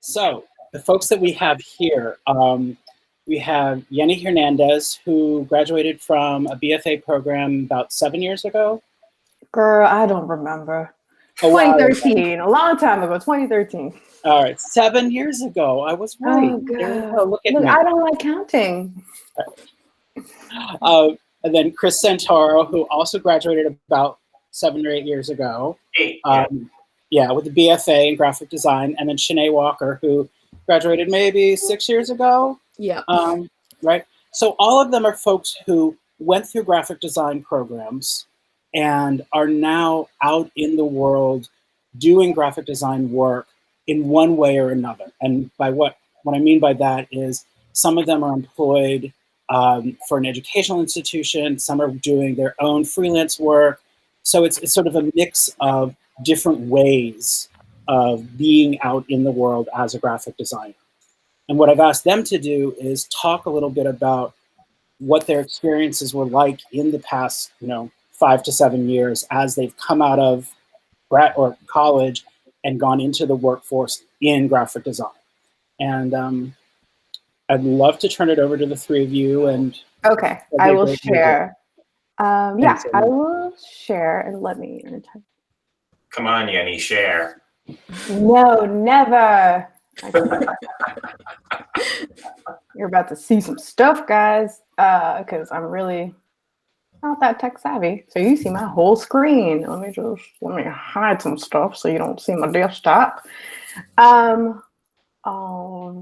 So the folks that we have here, we have Yenny Hernandez, who graduated from a BFA program about 7 years ago. Girl, I don't remember. A while ago. 2013, a long time ago, 2013. All right, 7 years ago. I was right. Oh, God. Look at Look, me. I don't like counting. And then Chris Santoro, who also graduated about 7 or 8 years ago. Yeah, with the BFA in graphic design. And then Shanay Walker, who graduated maybe 6 years ago. Yeah. Right. So all of them are folks who went through graphic design programs and are now out in the world doing graphic design work in one way or another. And by what I mean by that is some of them are employed for an educational institution, some are doing their own freelance work. So it's sort of a mix of different ways of being out in the world as a graphic designer. And what I've asked them to do is talk a little bit about what their experiences were like in the past, 5 to 7 years as they've come out of grad or college and gone into the workforce in graphic design. And I'd love to turn it over to the three of you. And okay, I will share. Yeah, I will share and let me. Come on, Yenny, share. No, never. You're about to see some stuff, guys, because I'm really not that tech savvy. So you see my whole screen. Let me hide some stuff so you don't see my desktop. All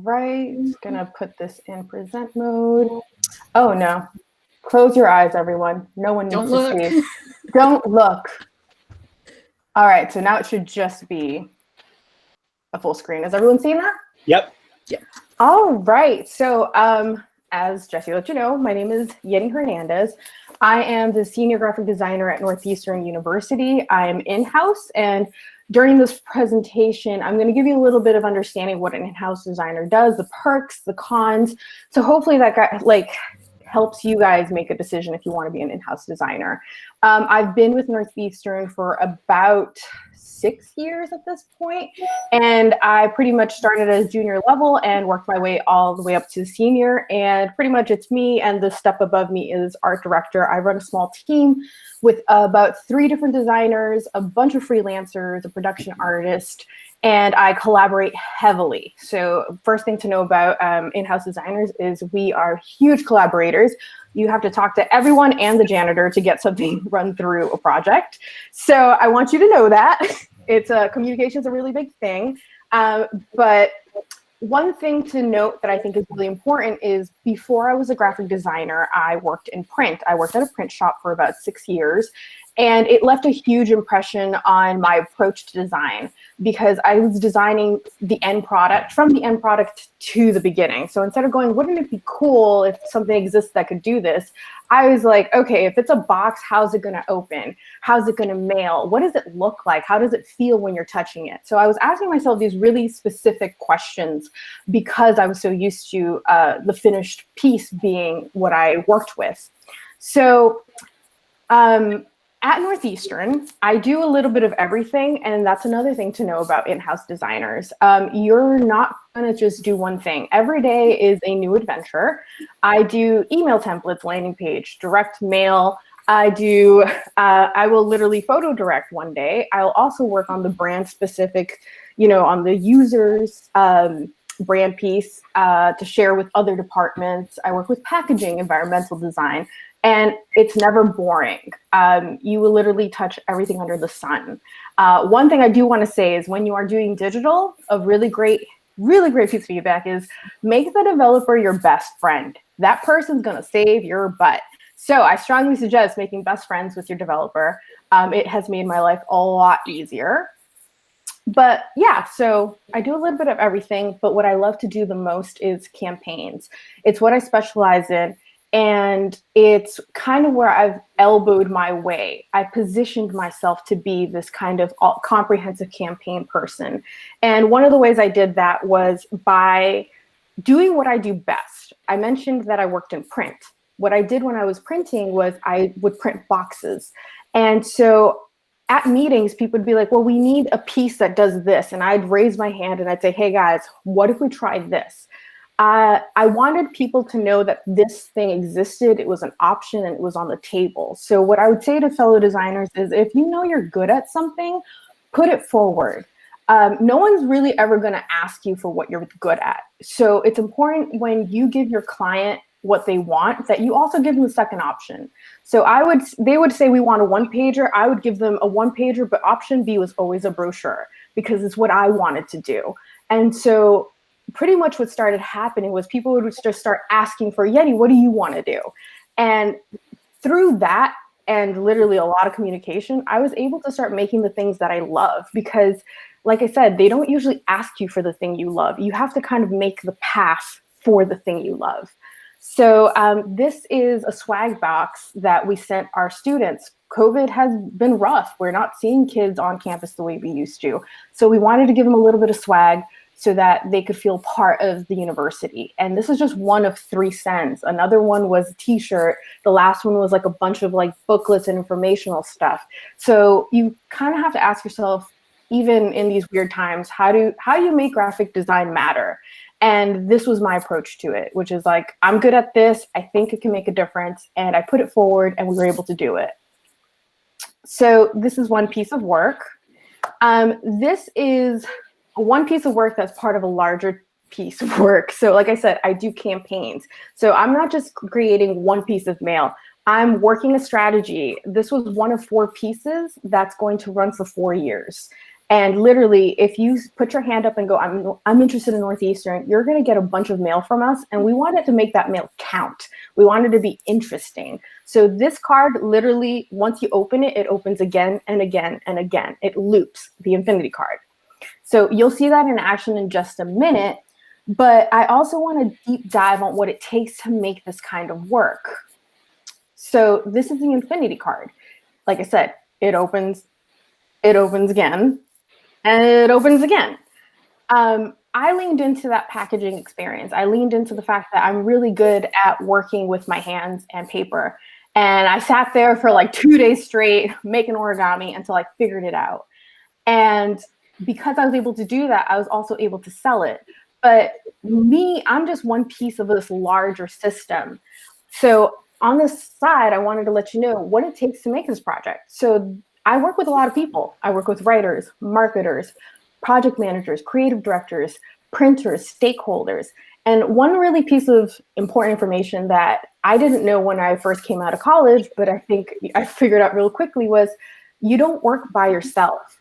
right, gonna put this in present mode. Oh no, close your eyes, everyone. No one needs to see. Don't look. All right, so now it should just be a full screen. Is everyone seeing that? Yep. Yeah. All right. So as Jesse let you know, my name is Yenny Hernandez. I am the senior graphic designer at Northeastern University. I'm in-house, and during this presentation, I'm going to give you a little bit of understanding what an in-house designer does, the perks, the cons. So hopefully that helps you guys make a decision if you want to be an in-house designer. I've been with Northeastern for about 6 years at this point, and I pretty much started as junior level and worked my way all the way up to senior, and pretty much it's me, and the step above me is art director. I run a small team with about 3 different designers, a bunch of freelancers, a production artist, and I collaborate heavily. So first thing to know about in-house designers is we are huge collaborators. You have to talk to everyone and the janitor to get something run through a project. So I want you to know that. Communication is a really big thing. But one thing to note that I think is really important is before I was a graphic designer, I worked in print. I worked at a print shop for about 6 years. And it left a huge impression on my approach to design because I was designing the end product from the end product to the beginning. So instead of going, wouldn't it be cool if something exists that could do this? I was like, okay, if it's a box, how's it going to open? How's it going to mail? What does it look like? How does it feel when you're touching it? So I was asking myself these really specific questions because I was so used to the finished piece being what I worked with. So, at Northeastern, I do a little bit of everything, and that's another thing to know about in-house designers. You're not going to just do one thing. Every day is a new adventure. I do email templates, landing page, direct mail. I will literally photo direct one day. I'll also work on the brand specific, on the user's brand piece to share with other departments. I work with packaging, environmental design. And it's never boring. You will literally touch everything under the sun. One thing I do want to say is when you are doing digital, a really great piece of feedback is make the developer your best friend. That person's going to save your butt. So I strongly suggest making best friends with your developer. It has made my life a lot easier. But yeah, so I do a little bit of everything, but what I love to do the most is campaigns. It's what I specialize in. And it's kind of where I've elbowed my way. I positioned myself to be this kind of comprehensive campaign person. And one of the ways I did that was by doing what I do best. I mentioned that I worked in print. What I did when I was printing was I would print boxes. And so at meetings, people would be like, well, we need a piece that does this. And I'd raise my hand and I'd say, hey guys, what if we try this? I wanted people to know that this thing existed, it was an option, and it was on the table. So what I would say to fellow designers is, if you know you're good at something, put it forward. No one's really ever going to ask you for what you're good at. So it's important when you give your client what they want that you also give them a second option. So they would say we want a one-pager. I would give them a one-pager, but option B was always a brochure because it's what I wanted to do. And so pretty much what started happening was people would just start asking for, Yenny, what do you want to do? And through that and literally a lot of communication, I was able to start making the things that I love because, like I said, they don't usually ask you for the thing you love. You have to kind of make the path for the thing you love. So this is a swag box that we sent our students. COVID has been rough. We're not seeing kids on campus the way we used to. So we wanted to give them a little bit of swag so that they could feel part of the university. And this is just one of 3 cents. Another one was a t-shirt. The last one was like a bunch of like booklets and informational stuff. So you kind of have to ask yourself, even in these weird times, how do you make graphic design matter? And this was my approach to it, which is like, I'm good at this. I think it can make a difference. And I put it forward and we were able to do it. So this is one piece of work. This is one piece of work that's part of a larger piece of work. So like I said, I do campaigns. So I'm not just creating one piece of mail. I'm working a strategy. This was one of 4 pieces that's going to run for 4 years. And literally, if you put your hand up and go, I'm interested in Northeastern, you're going to get a bunch of mail from us. And we wanted to make that mail count. We wanted to be interesting. So this card, literally, once you open it, it opens again and again and again. It loops, the infinity card. So you'll see that in action in just a minute. But I also want to deep dive on what it takes to make this kind of work. So this is the infinity card. Like I said, it opens again. And it opens again. I leaned into that packaging experience. I leaned into the fact that I'm really good at working with my hands and paper. And I sat there for like 2 days straight making origami until I figured it out. And because I was able to do that, I was also able to sell it. But me, I'm just one piece of this larger system. So on this side, I wanted to let you know what it takes to make this project. So I work with a lot of people. I work with writers, marketers, project managers, creative directors, printers, stakeholders. And one really piece of important information that I didn't know when I first came out of college, but I think I figured out real quickly was you don't work by yourself.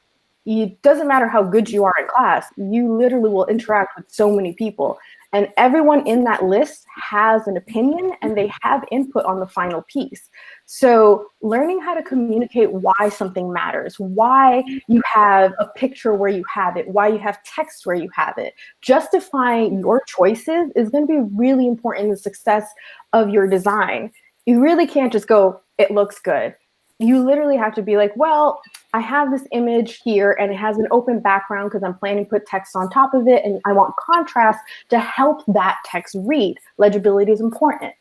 It doesn't matter how good you are in class, you literally will interact with so many people. And everyone in that list has an opinion and they have input on the final piece. So learning how to communicate why something matters, why you have a picture where you have it, why you have text where you have it, justifying your choices is going to be really important in the success of your design. You really can't just go, it looks good. You literally have to be like, well, I have this image here and it has an open background because I'm planning to put text on top of it and I want contrast to help that text read. Legibility is important.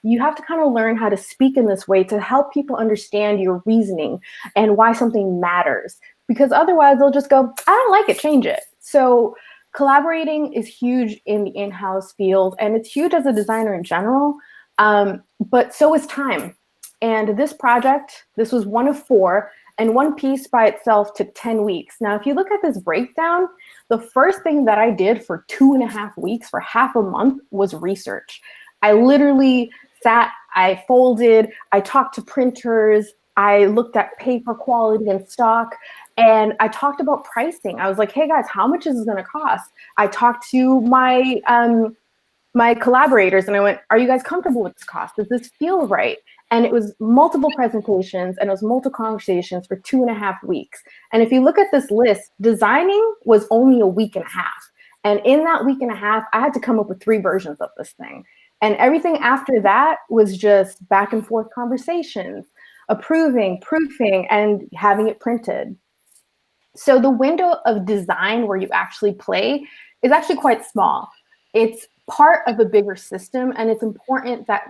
You have to kind of learn how to speak in this way to help people understand your reasoning and why something matters. Because otherwise they'll just go, I don't like it, change it. So collaborating is huge in the in-house field and it's huge as a designer in general, but so is time. And this project, this was one of 4, and one piece by itself took 10 weeks. Now, if you look at this breakdown, the first thing that I did for 2.5 weeks, for half a month, was research. I literally sat, I folded, I talked to printers, I looked at paper quality and stock, and I talked about pricing. I was like, hey guys, how much is this gonna cost? I talked to my collaborators and I went, are you guys comfortable with this cost? Does this feel right? And it was multiple presentations and it was multiple conversations for 2.5 weeks. And if you look at this list, designing was only a week and a half. And in that week and a half, I had to come up with 3 versions of this thing. And everything after that was just back and forth conversations, approving, proofing, and having it printed. So the window of design where you actually play is actually quite small. It's part of a bigger system, and it's important that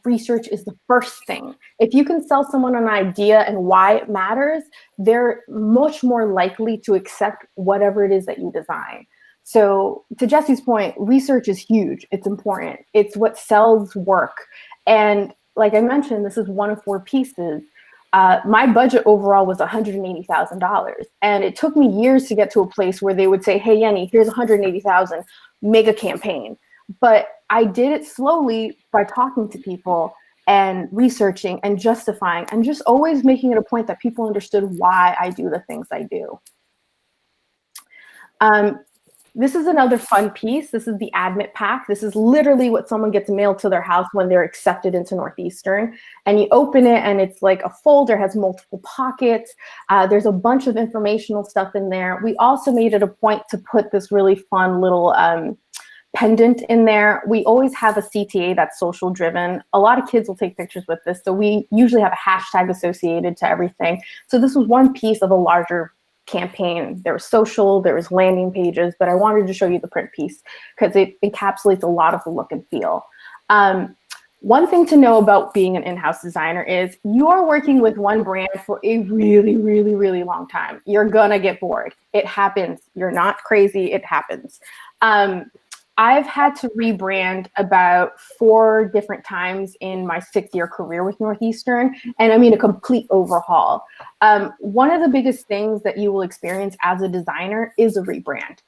research is the first thing. If you can sell someone an idea and why it matters, they're much more likely to accept whatever it is that you design. So to Jesse's point, research is huge. It's important. It's what sells work. And like I mentioned, this is one of 4 pieces. My budget overall was $180,000. And it took me years to get to a place where they would say, hey, Yenny, here's $180,000, make a campaign. But I did it slowly by talking to people and researching and justifying and just always making it a point that people understood why I do the things I do. This is another fun piece. This is the admit pack. This is literally what someone gets mailed to their house when they're accepted into Northeastern. And you open it and it's like a folder, has multiple pockets. There's a bunch of informational stuff in there. We also made it a point to put this really fun little pendant in there. We always have a CTA that's social driven. A lot of kids will take pictures with this. So we usually have a hashtag associated to everything. So this was one piece of a larger campaign. There was social, there was landing pages, but I wanted to show you the print piece because it encapsulates a lot of the look and feel. One thing to know about being an in-house designer is you are working with one brand for a really, really, really long time. You're gonna get bored. It happens. You're not crazy. It happens. I've had to rebrand about 4 different times in my 6-year career with Northeastern, and I mean a complete overhaul. One of the biggest things that you will experience as a designer is a rebrand.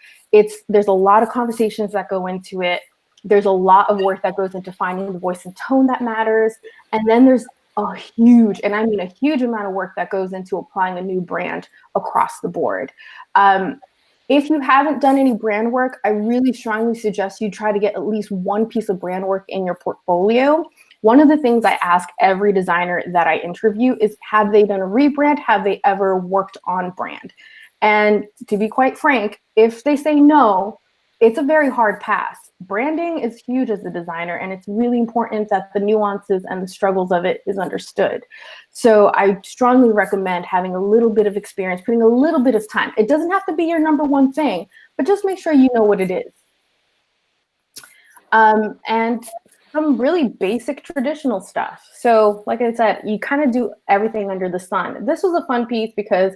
There's a lot of conversations that go into it. There's a lot of work that goes into finding the voice and tone that matters. And then there's a huge, and I mean a huge amount of work that goes into applying a new brand across the board. If you haven't done any brand work, I really strongly suggest you try to get at least one piece of brand work in your portfolio. One of the things I ask every designer that I interview is, have they done a rebrand? Have they ever worked on brand? And to be quite frank, if they say no, it's a very hard pass. Branding is huge as a designer, and it's really important that the nuances and the struggles of it is understood. So I strongly recommend having a little bit of experience, putting a little bit of time. It doesn't have to be your #1 thing, but just make sure you know what it is. And some really basic traditional stuff. So like I said, you kind of do everything under the sun. This was a fun piece because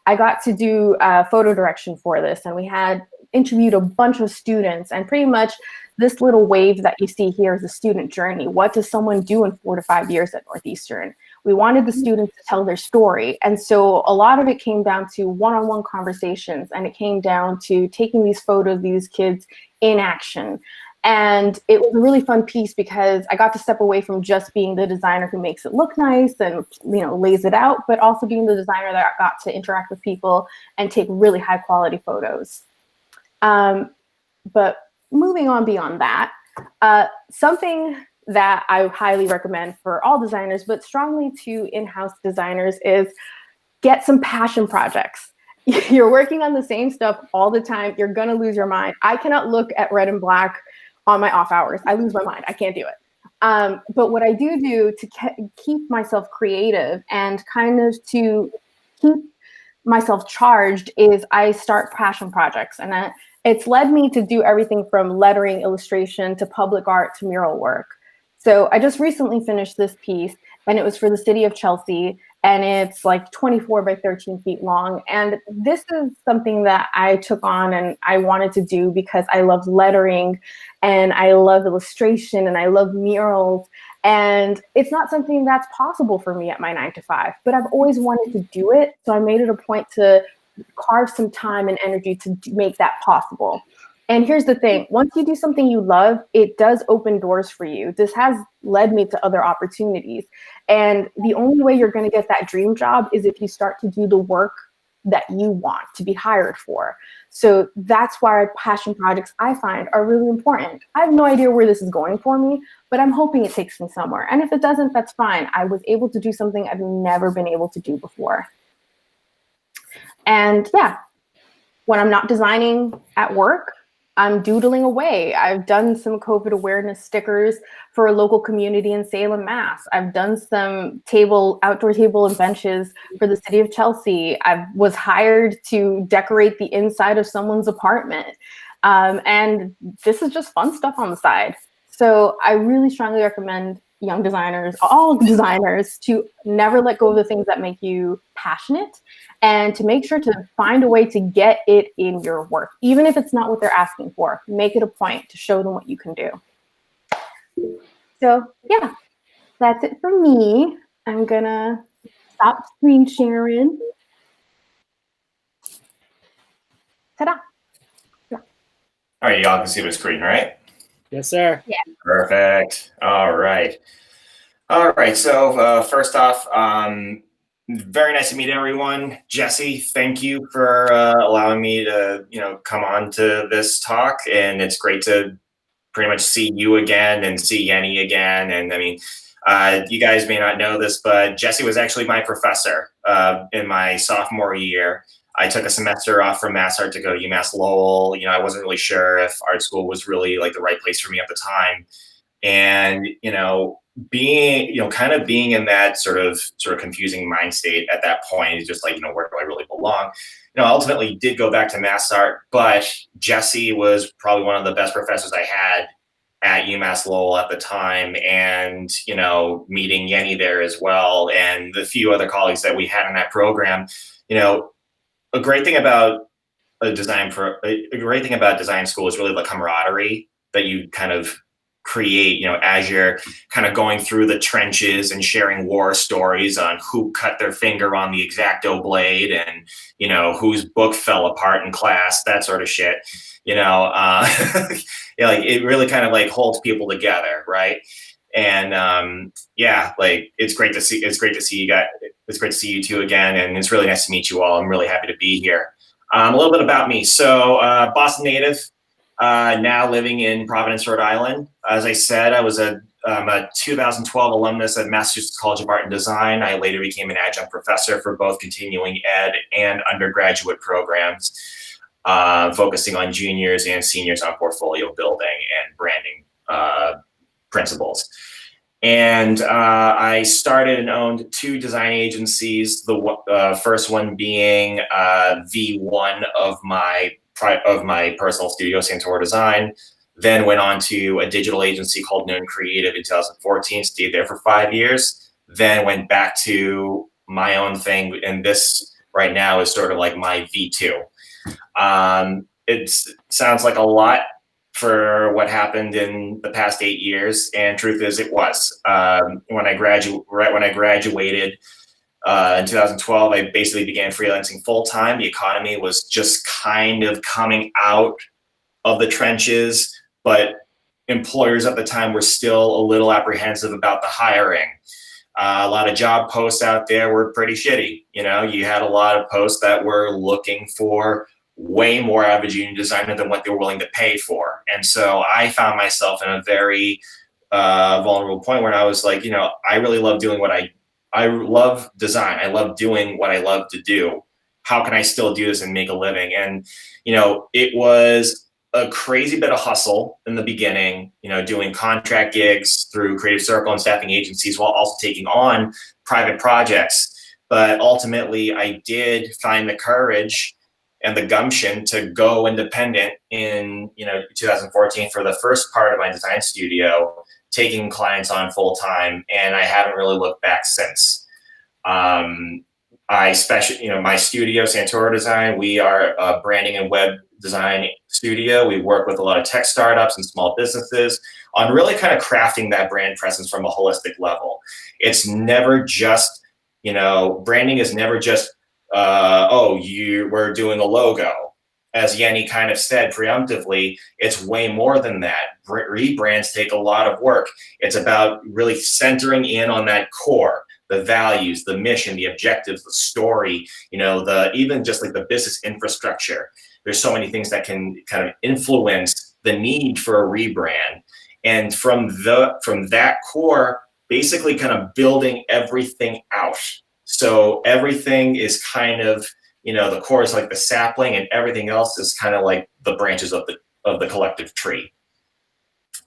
I got to do photo direction for this, and we had interviewed a bunch of students, and pretty much this little wave that you see here is a student journey. What does someone do in 4 to 5 years at Northeastern? We wanted the students to tell their story. And so a lot of it came down to one-on-one conversations, and it came down to taking these photos of these kids in action. And it was a really fun piece because I got to step away from just being the designer who makes it look nice and, you know, lays it out, but also being the designer that got to interact with people and take really high quality photos. But moving on beyond that, something that I highly recommend for all designers, but strongly to in-house designers, is get some passion projects. You're working on the same stuff all the time. You're gonna lose your mind. I cannot look at red and black on my off hours. I lose my mind. I can't do it. But what I do to keep myself creative and kind of to keep myself charged is I start passion projects. And it's led me to do everything from lettering, illustration, to public art, to mural work. So I just recently finished this piece, and it was for the city of Chelsea, and it's like 24 by 13 feet long. And this is something that I took on and I wanted to do because I love lettering and I love illustration and I love murals. And it's not something that's possible for me at my 9 to 5, but I've always wanted to do it. So I made it a point to carve some time and energy to make that possible. And here's the thing, once you do something you love, it does open doors for you. This has led me to other opportunities. And the only way you're going to get that dream job is if you start to do the work that you want to be hired for. So that's why passion projects, I find, are really important. I have no idea where this is going for me, but I'm hoping it takes me somewhere. And if it doesn't, that's fine. I was able to do something I've never been able to do before. And yeah, when I'm not designing at work, I'm doodling away. I've done some COVID awareness stickers for a local community in Salem, Mass. I've done some outdoor table and benches for the city of Chelsea. I was hired to decorate the inside of someone's apartment. And this is just fun stuff on the side. So I really strongly recommend young designers, all designers, to never let go of the things that make you passionate, and to make sure to find a way to get it in your work, even if it's not what they're asking for. Make it a point to show them what you can do. So yeah, that's it for me. I'm gonna stop screen sharing. Ta-da. All right, y'all can see the screen, right? Yes, sir. Yeah. Perfect. All right. All right. So first off, very nice to meet everyone. Jesse, thank you for allowing me to, come on to this talk. And it's great to pretty much see you again and see Yenny again. And I mean, you guys may not know this, but Jesse was actually my professor in my sophomore year. I took a semester off from Mass Art to go to UMass Lowell. I wasn't really sure if art school was really like the right place for me at the time. And, being in that sort of confusing mind state at that point is just like, where do I really belong? Ultimately did go back to Mass Art, but Jesse was probably one of the best professors I had at UMass Lowell at the time. And, meeting Yenny there as well, and the few other colleagues that we had in that program, a great thing about design school is really the camaraderie that you kind of create, as you're kind of going through the trenches and sharing war stories on who cut their finger on the X-Acto blade and, whose book fell apart in class, that sort of shit, like it really kind of like holds people together. Right. And it's great to see you guys. It's great to see you two again. And it's really nice to meet you all. I'm really happy to be here. A little bit about me. So Boston native, now living in Providence, Rhode Island. As I said, I'm a 2012 alumnus at Massachusetts College of Art and Design. I later became an adjunct professor for both continuing ed and undergraduate programs, focusing on juniors and seniors on portfolio building and branding principles. And I started and owned 2 design agencies, the first one being V1 of my personal studio, SANTORO Design, then went on to a digital agency called Noon Creative in 2014, stayed there for 5 years, then went back to my own thing, and this right now is sort of like my V2. It sounds like a lot for what happened in the past 8 years, and truth is it was. When I graduated in 2012, I basically began freelancing full-time. The economy was just kind of coming out of the trenches, but employers at the time were still a little apprehensive about the hiring. A lot of job posts out there were pretty shitty. You had a lot of posts that were looking for way more out of a junior designer than what they were willing to pay for. And so I found myself in a very vulnerable point where I was like, I really love doing I love design. I love doing what I love to do. How can I still do this and make a living? And, it was a crazy bit of hustle in the beginning, doing contract gigs through Creative Circle and staffing agencies while also taking on private projects. But ultimately, I did find the courage and the gumption to go independent in 2014 for the first part of my design studio, taking clients on full time, and I haven't really looked back since. My studio, SANTORO Design, we are a branding and web design studio. We work with a lot of tech startups and small businesses on really kind of crafting that brand presence from a holistic level. It's never just, branding is never just, we're doing a logo. As Yenny kind of said preemptively, it's way more than that. Rebrands take a lot of work. It's about really centering in on that core, the values, the mission, the objectives, the story, even just like the business infrastructure. There's so many things that can kind of influence the need for a rebrand. And from that core, basically kind of building everything out. So everything is kind of, the core is like the sapling, and everything else is kind of like the branches of the collective tree.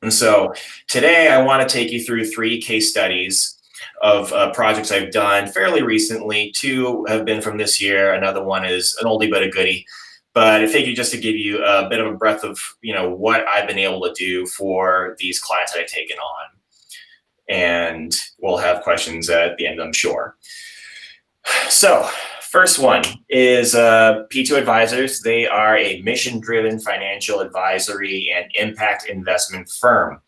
And so today I want to take you through 3 case studies of projects I've done fairly recently. 2 have been from this year. Another one is an oldie but a goodie. But I figured just to give you a bit of a breadth of what I've been able to do for these clients that I've taken on. and we'll have questions at the end, I'm sure. So first one is P2 Advisors. They are a mission-driven financial advisory and impact investment firm.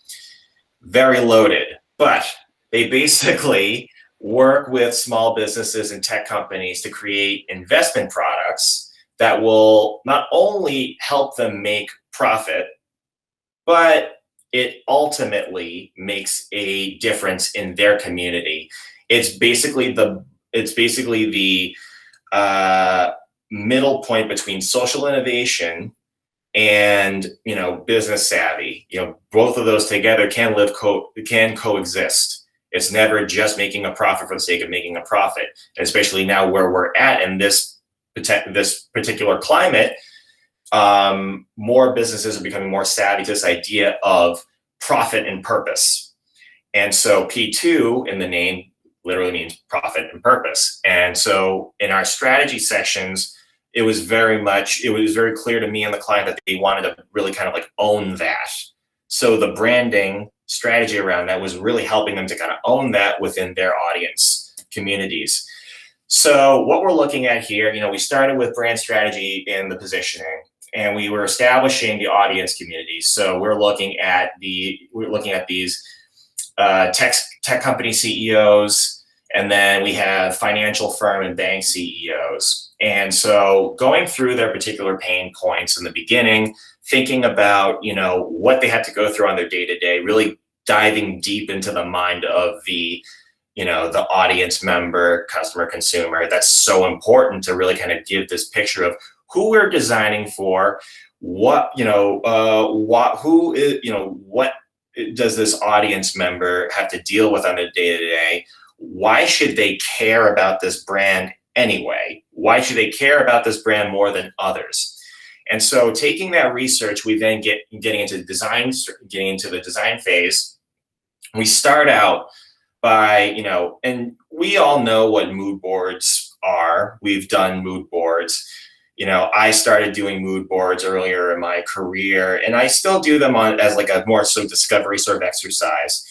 Very loaded, but they basically work with small businesses and tech companies to create investment products that will not only help them make profit, but it ultimately makes a difference in their community. It's basically the middle point between social innovation and business savvy. Both of those together can coexist. It's never just making a profit for the sake of making a profit, and especially now where we're at in this particular climate. More businesses are becoming more savvy to this idea of profit and purpose. And so P2 in the name literally means profit and purpose. And so in our strategy sections, it was very clear to me and the client that they wanted to really kind of like own that. So the branding strategy around that was really helping them to kind of own that within their audience communities. So what we're looking at here, we started with brand strategy in the positioning, and we were establishing the audience communities. So we're looking at these tech company CEOs, and then we have financial firm and bank CEOs. And so going through their particular pain points in the beginning, thinking about, what they had to go through on their day-to-day, really diving deep into the mind of the audience member, customer, consumer. That's so important to really kind of give this picture of who we're designing for, what does this audience member have to deal with on a day-to-day? Why should they care about this brand anyway? Why should they care about this brand more than others? And so taking that research, we then getting into the design phase. We start out by, and we all know what mood boards are. We've done mood boards. I started doing mood boards earlier in my career, and I still do them as like a more so discovery sort of exercise.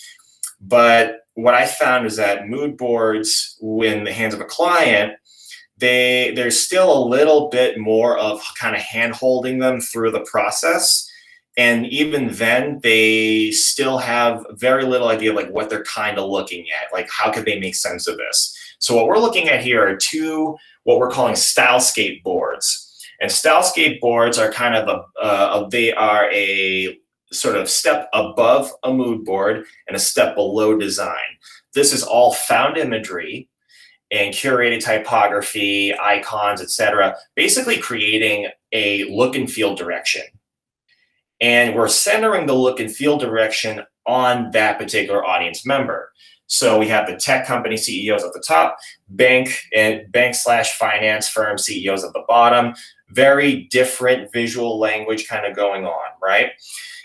But what I found is that mood boards, in the hands of a client, there's still a little bit more of kind of hand-holding them through the process. And even then, they still have very little idea of like what they're kind of looking at, like how could they make sense of this? So what we're looking at here are two, what we're calling stylescape boards. And stylescape boards are kind of they are a sort of step above a mood board and a step below design. This is all found imagery and curated typography, icons, etc., basically creating a look and feel direction. And we're centering the look and feel direction on that particular audience member. So we have the tech company CEOs at the top, bank/finance firm CEOs at the bottom. Very different visual language kind of going on, right?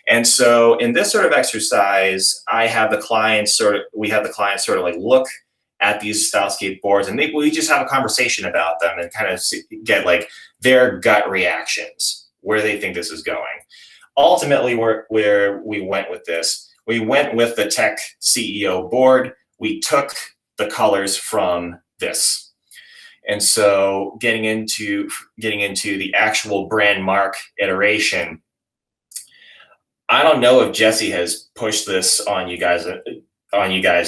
And so in this sort of exercise, we have the clients sort of like look at these stylescape boards, and we just have a conversation about them and kind of get like their gut reactions, where they think this is going. Ultimately, where we went with this, we went with the tech CEO board. We took the colors from this. And so getting into the actual brand mark iteration, I don't know if Jesse has pushed this on you guys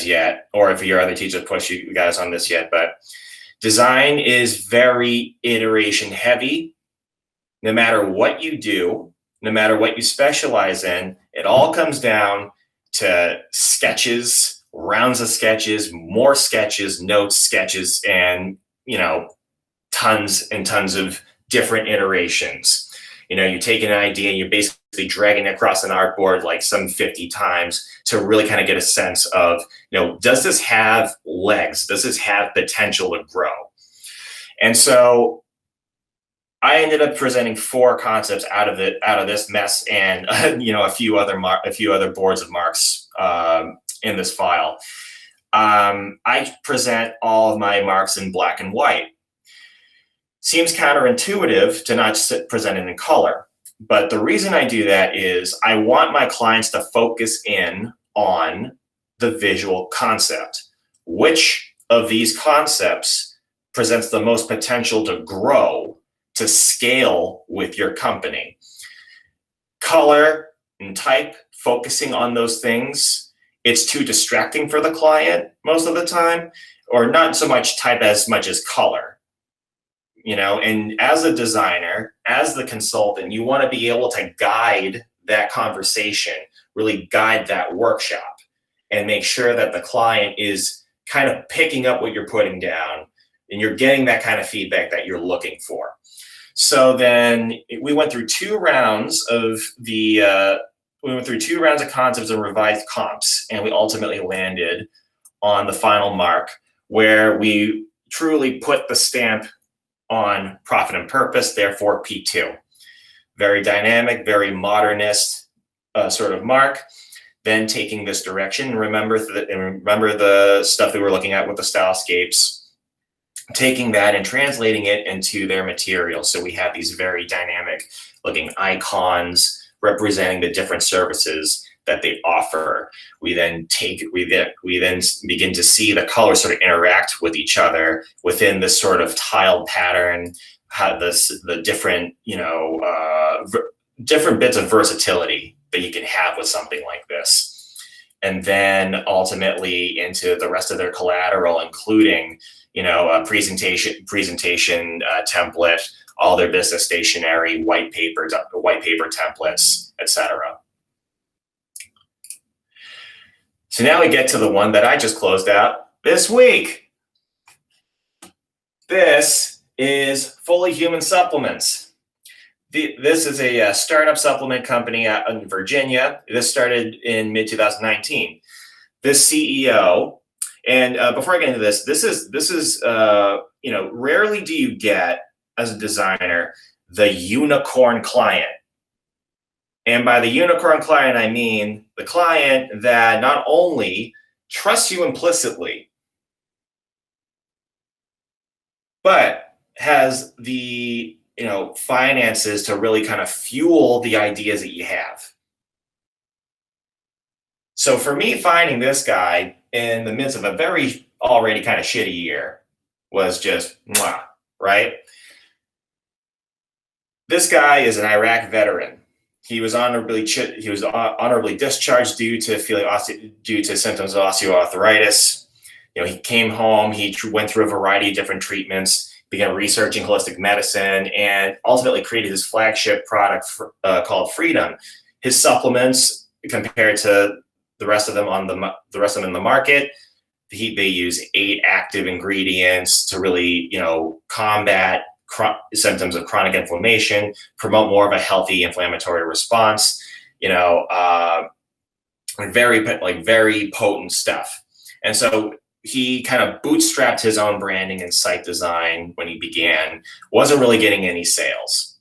yet, or if your other teacher pushed you guys on this yet, but design is very iteration heavy. No matter what you do, no matter what you specialize in, it all comes down to sketches, rounds of sketches, more sketches, notes, sketches, and tons and tons of different iterations. You take an idea and you're basically dragging it across an artboard like some 50 times to really kind of get a sense of, does this have legs? Does this have potential to grow? And so I ended up presenting 4 concepts out of this mess, and a few other boards of marks in this file. I present all of my marks in black and white. Seems counterintuitive to not present it in color, but the reason I do that is I want my clients to focus in on the visual concept. Which of these concepts presents the most potential to grow, to scale with your company? Color and type, focusing on those things, it's too distracting for the client most of the time, or not so much type as much as color. You know, and as a designer, as the consultant, you want to be able to guide that conversation, really guide that workshop, and make sure that the client is kind of picking up what you're putting down and you're getting that kind of feedback that you're looking for. So then we went through 2 rounds of concepts and revised comps, and we ultimately landed on the final mark where we truly put the stamp on profit and purpose, therefore P2. Very dynamic, very modernist sort of mark. Then taking this direction, remember the stuff that we were looking at with the stylescapes, taking that and translating it into their material. So we have these very dynamic looking icons representing the different services that they offer. We then begin to see the colors sort of interact with each other within this sort of tiled pattern, how the different, different bits of versatility that you can have with something like this. And then ultimately into the rest of their collateral, including, a presentation template, all their business stationery, white paper templates, etc. So now we get to the one that I just closed out this week. This is Fully Human Supplements. This is a startup supplement company out in Virginia. This started in mid-2019. This CEO, and before I get into this is rarely do you get, as a designer, the unicorn client. And by the unicorn client, I mean the client that not only trusts you implicitly, but has the finances to really kind of fuel the ideas that you have. So for me, finding this guy in the midst of a very already kind of shitty year was just mwah, right? This guy is an Iraq veteran. He was honorably discharged due to symptoms of osteoarthritis. He came home. He went through a variety of different treatments, began researching holistic medicine, and ultimately created his flagship product called Freedom. His supplements, compared to the rest of them in the market, they use 8 active ingredients to really combat symptoms of chronic inflammation, promote more of a healthy inflammatory response. Very potent stuff. And so he kind of bootstrapped his own branding and site design when he began, wasn't really getting any sales.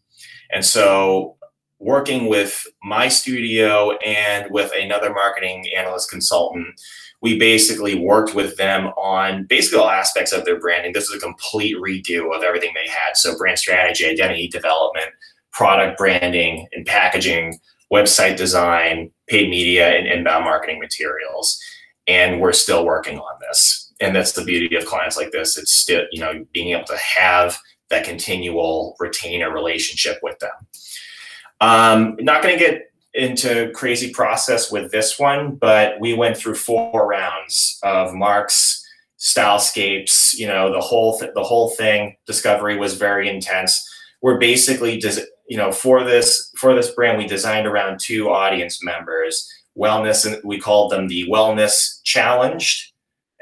And so working with my studio and with another marketing analyst consultant, we basically worked with them on basically all aspects of their branding. This is a complete redo of everything they had. So brand strategy, identity development, product branding and packaging, website design, paid media, and inbound marketing materials. And we're still working on this. And that's the beauty of clients like this. It's still, being able to have that continual retainer relationship with them. Not going to get into crazy process with this one, but we went through 4 rounds of marks, stylescapes, the whole thing. Discovery was very intense. We're basically for this brand, we designed around 2 audience members: wellness, and we called them the wellness challenged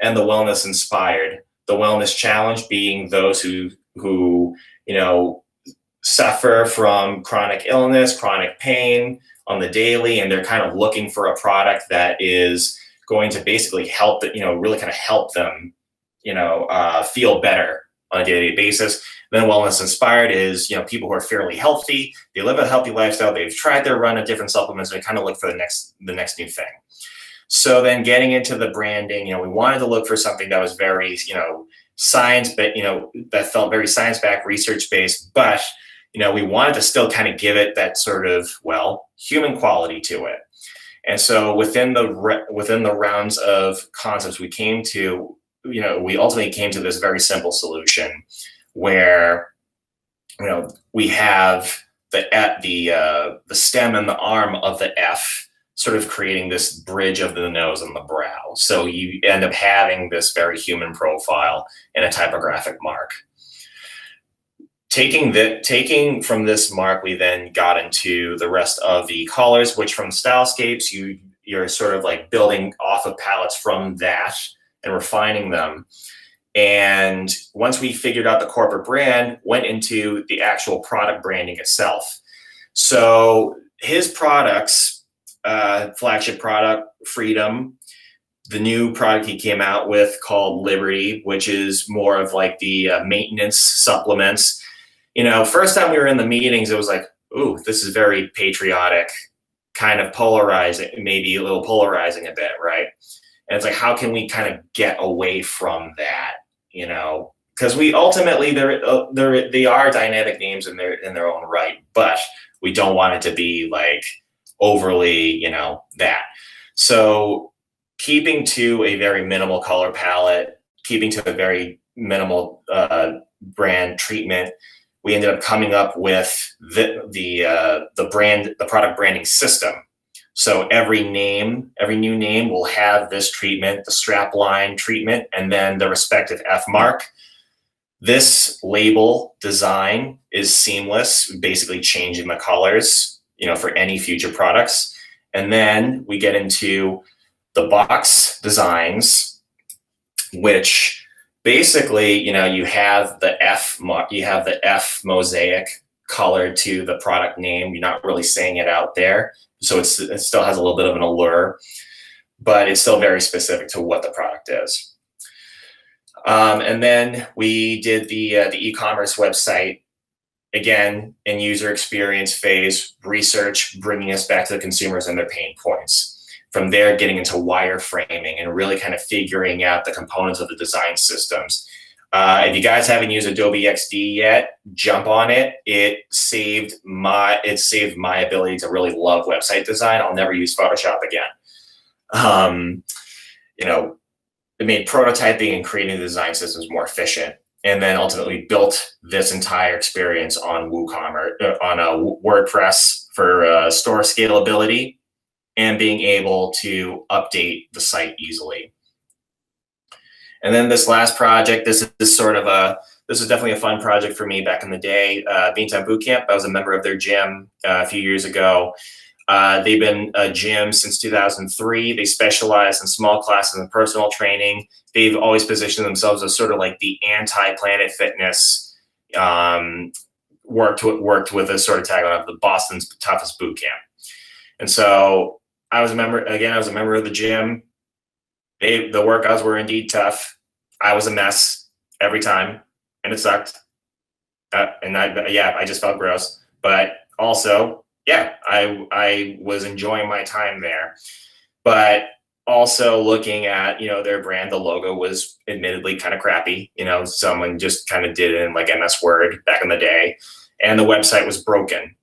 and the wellness inspired. The wellness challenged being those who suffer from chronic illness, chronic pain on the daily, and they're kind of looking for a product that is going to basically help really kind of help them, feel better on a day-to-day basis. Then wellness inspired is, people who are fairly healthy, they live a healthy lifestyle, they've tried their run of different supplements, and they kind of look for the next new thing. So then getting into the branding, we wanted to look for something that was very, science, but, that felt very science-backed, research-based, but we wanted to still kind of give it that sort of, human quality to it. And so within the rounds of concepts we came to, we ultimately came to this very simple solution where, we have the stem and the arm of the F sort of creating this bridge of the nose and the brow. So you end up having this very human profile in a typographic mark. Taking from this mark, we then got into the rest of the colors, which from Stylescapes, you're sort of like building off of palettes from that and refining them. And once we figured out the corporate brand, went into the actual product branding itself. So his products, flagship product, Freedom, the new product he came out with called Liberty, which is more of like the maintenance supplements. First time we were in the meetings, it was like, ooh, this is very patriotic, kind of polarizing, maybe a little polarizing a bit, right? And it's like, how can we kind of get away from that, Because we ultimately, they are dynamic names in their own right, but we don't want it to be like overly, that. So keeping to a very minimal color palette, keeping to a very minimal brand treatment, we ended up coming up with the product branding system. So every new name will have this treatment, the strap line treatment, and then the respective F mark. This label design is seamless, basically changing the colors, for any future products. And then we get into the box designs, which basically, you have the F mosaic color to the product name. You're not really saying it out there. So it still has a little bit of an allure, but it's still very specific to what the product is. And then we did the e-commerce website, again, in user experience phase, research, bringing us back to the consumers and their pain points. From there, getting into wireframing and really kind of figuring out the components of the design systems. If you guys haven't used Adobe XD yet, jump on it. It saved my ability to really love website design. I'll never use Photoshop again. It made prototyping and creating the design systems more efficient, and then ultimately built this entire experience on WooCommerce, on WordPress for store scalability and being able to update the site easily. And then this last project, this is definitely a fun project for me back in the day. BEANTOWN BOOTCAMP, I was a member of their gym a few years ago. They've been a gym since 2003. They specialize in small classes and personal training. They've always positioned themselves as sort of like the anti-Planet Fitness, worked with a sort of tagline of the Boston's toughest boot camp. And so I was a member of the gym. The workouts were indeed tough. I was a mess every time, and it sucked. I just felt gross. But also, I was enjoying my time there. But also looking at, their brand, the logo was admittedly kind of crappy. Someone just kind of did it in like MS Word back in the day, and the website was broken.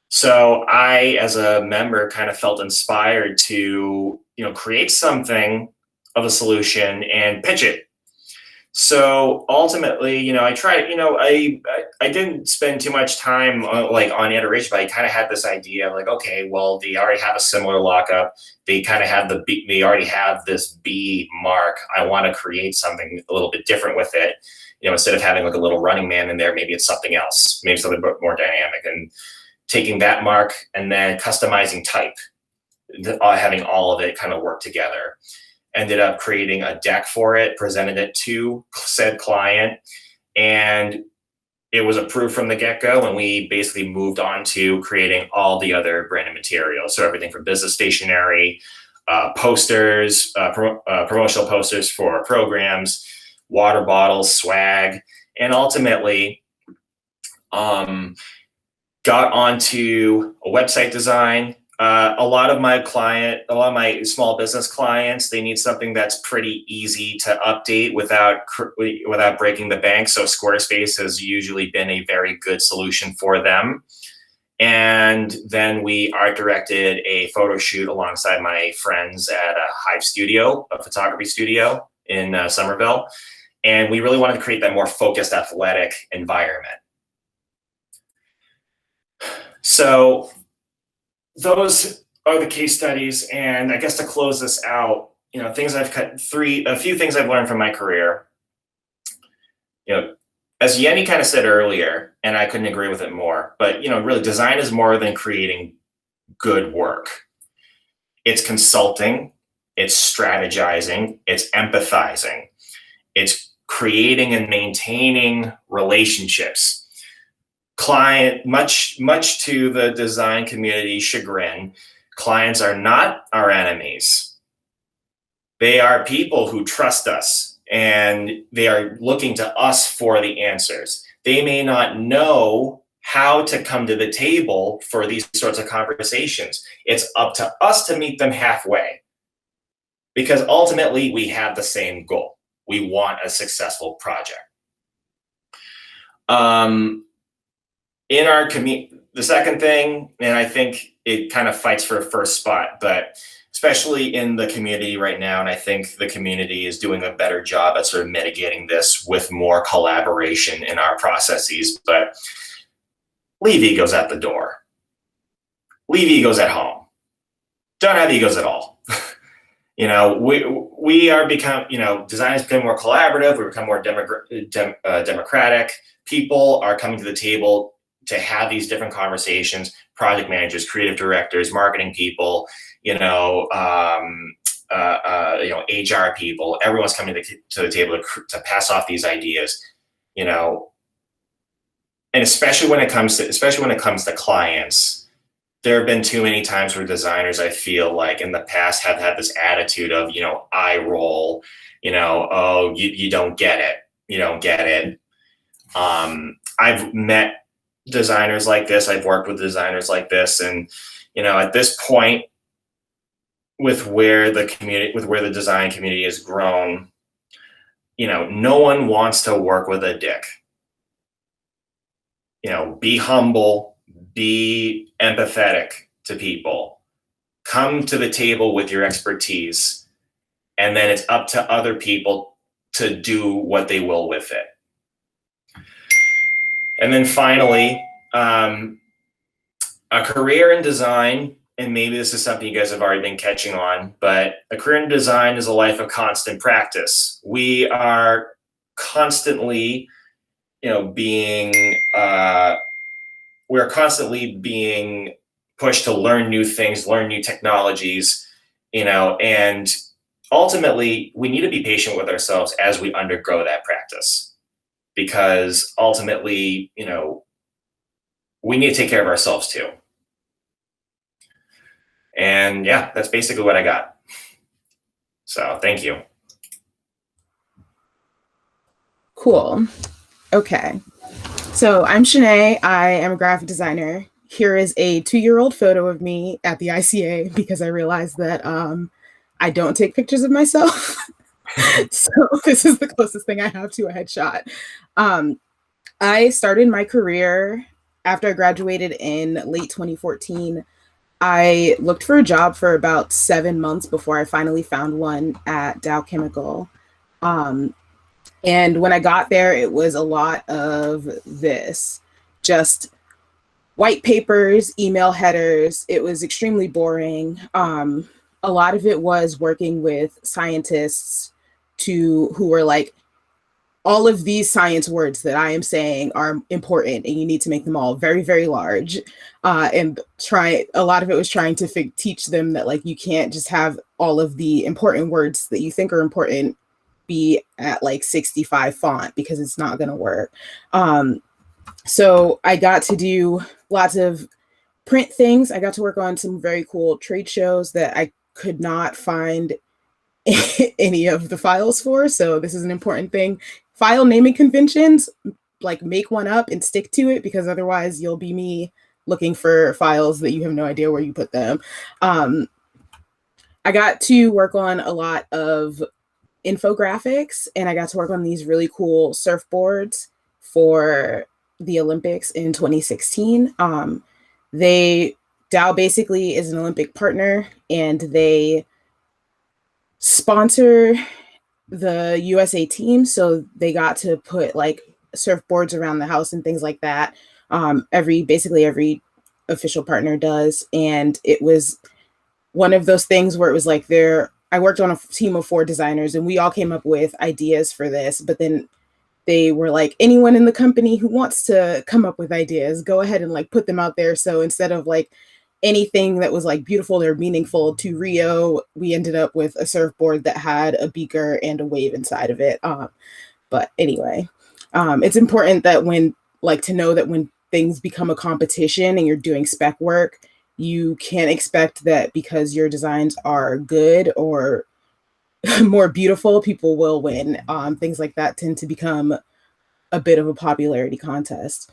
So I, as a member, kind of felt inspired to, create something of a solution and pitch it. So ultimately, I tried, I didn't spend too much time on iteration, but I kind of had this idea of like, okay, well, they already have a similar lockup. They kind of have they already have this B mark. I want to create something a little bit different with it. Instead of having like a little running man in there, maybe it's something else, maybe something more dynamic, and taking that mark and then customizing type, having all of it kind of work together. Ended up creating a deck for it, presented it to said client, and it was approved from the get-go, and we basically moved on to creating all the other branded materials. So everything from business stationery, posters, promotional posters for programs, water bottles, swag, and ultimately got onto a website design. A lot of my small business clients, they need something that's pretty easy to update without breaking the bank. So Squarespace has usually been a very good solution for them. And then we art directed a photo shoot alongside my friends at a Hive studio, a photography studio in Somerville. And we really wanted to create that more focused athletic environment. So those are the case studies. And I guess to close this out, you know, things I've cut a few things I've learned from my career. You know, as Yenny kind of said earlier, and I couldn't agree with it more, but, you know, really design is more than creating good work. It's consulting, it's strategizing, it's empathizing, it's creating and maintaining relationships. Much to the design community's chagrin, clients are not our enemies. They are people who trust us, and they are looking to us for the answers. They may not know how to come to the table for these sorts of conversations. It's up to us to meet them halfway, because ultimately we have the same goal. We want a successful project. In our community, the second thing, and I think it kind of fights for a first spot, but especially in the community right now, and I think the community is doing a better job at sort of mitigating this with more collaboration in our processes, but leave egos at the door. Leave egos at home. Don't have egos at all. You know, we are become, you know, design has become more collaborative. We become more democratic. People are coming to the table to have these different conversations. Project managers, creative directors, marketing people, HR people. Everyone's coming to the table to pass off these ideas. You know, and especially when it comes to clients. There have been too many times where designers, I feel like in the past, have had this attitude of, eye roll, oh, you don't get it. You don't get it. I've met designers like this. I've worked with designers like this. And, at this point, with where the design community has grown, no one wants to work with a dick. Be humble. Be empathetic to people. Come to the table with your expertise, and then it's up to other people to do what they will with it. And then finally, a career in design, and maybe this is something you guys have already been catching on, but a career in design is a life of constant practice. We are constantly, we're constantly being pushed to learn new things, learn new technologies, and ultimately we need to be patient with ourselves as we undergo that practice, because ultimately, we need to take care of ourselves too. And yeah, that's basically what I got. So thank you. Cool. Okay. So I'm Shanay. I am a graphic designer. Here is a 2-year-old photo of me at the ICA because I realized that I don't take pictures of myself. So this is the closest thing I have to a headshot. I started my career after I graduated in late 2014. I looked for a job for about 7 months before I finally found one at Dow Chemical. And when I got there, it was a lot of this, just white papers, email headers. It was extremely boring. A lot of it was working with scientists who were like, all of these science words that I am saying are important and you need to make them all very, very large. And a lot of it was trying to teach them that like, you can't just have all of the important words that you think are important be at like 65 font, because it's not going to work. So I got to do lots of print things. I got to work on some very cool trade shows that I could not find any of the files for. So this is an important thing. File naming conventions, like make one up and stick to it, because otherwise you'll be me looking for files that you have no idea where you put them. I got to work on a lot of infographics, and I got to work on these really cool surfboards for the Olympics in 2016. Dow basically is an Olympic partner, and they sponsor the USA team. So they got to put like surfboards around the house and things like that. Basically every official partner does. And it was one of those things where it was like I worked on a team of 4 designers, and we all came up with ideas for this, but then they were like, anyone in the company who wants to come up with ideas, go ahead and like put them out there. So instead of like anything that was like beautiful or meaningful to Rio, we ended up with a surfboard that had a beaker and a wave inside of it. But anyway, it's important that to know that when things become a competition and you're doing spec work, you can't expect that because your designs are good or more beautiful, people will win. Things like that tend to become a bit of a popularity contest.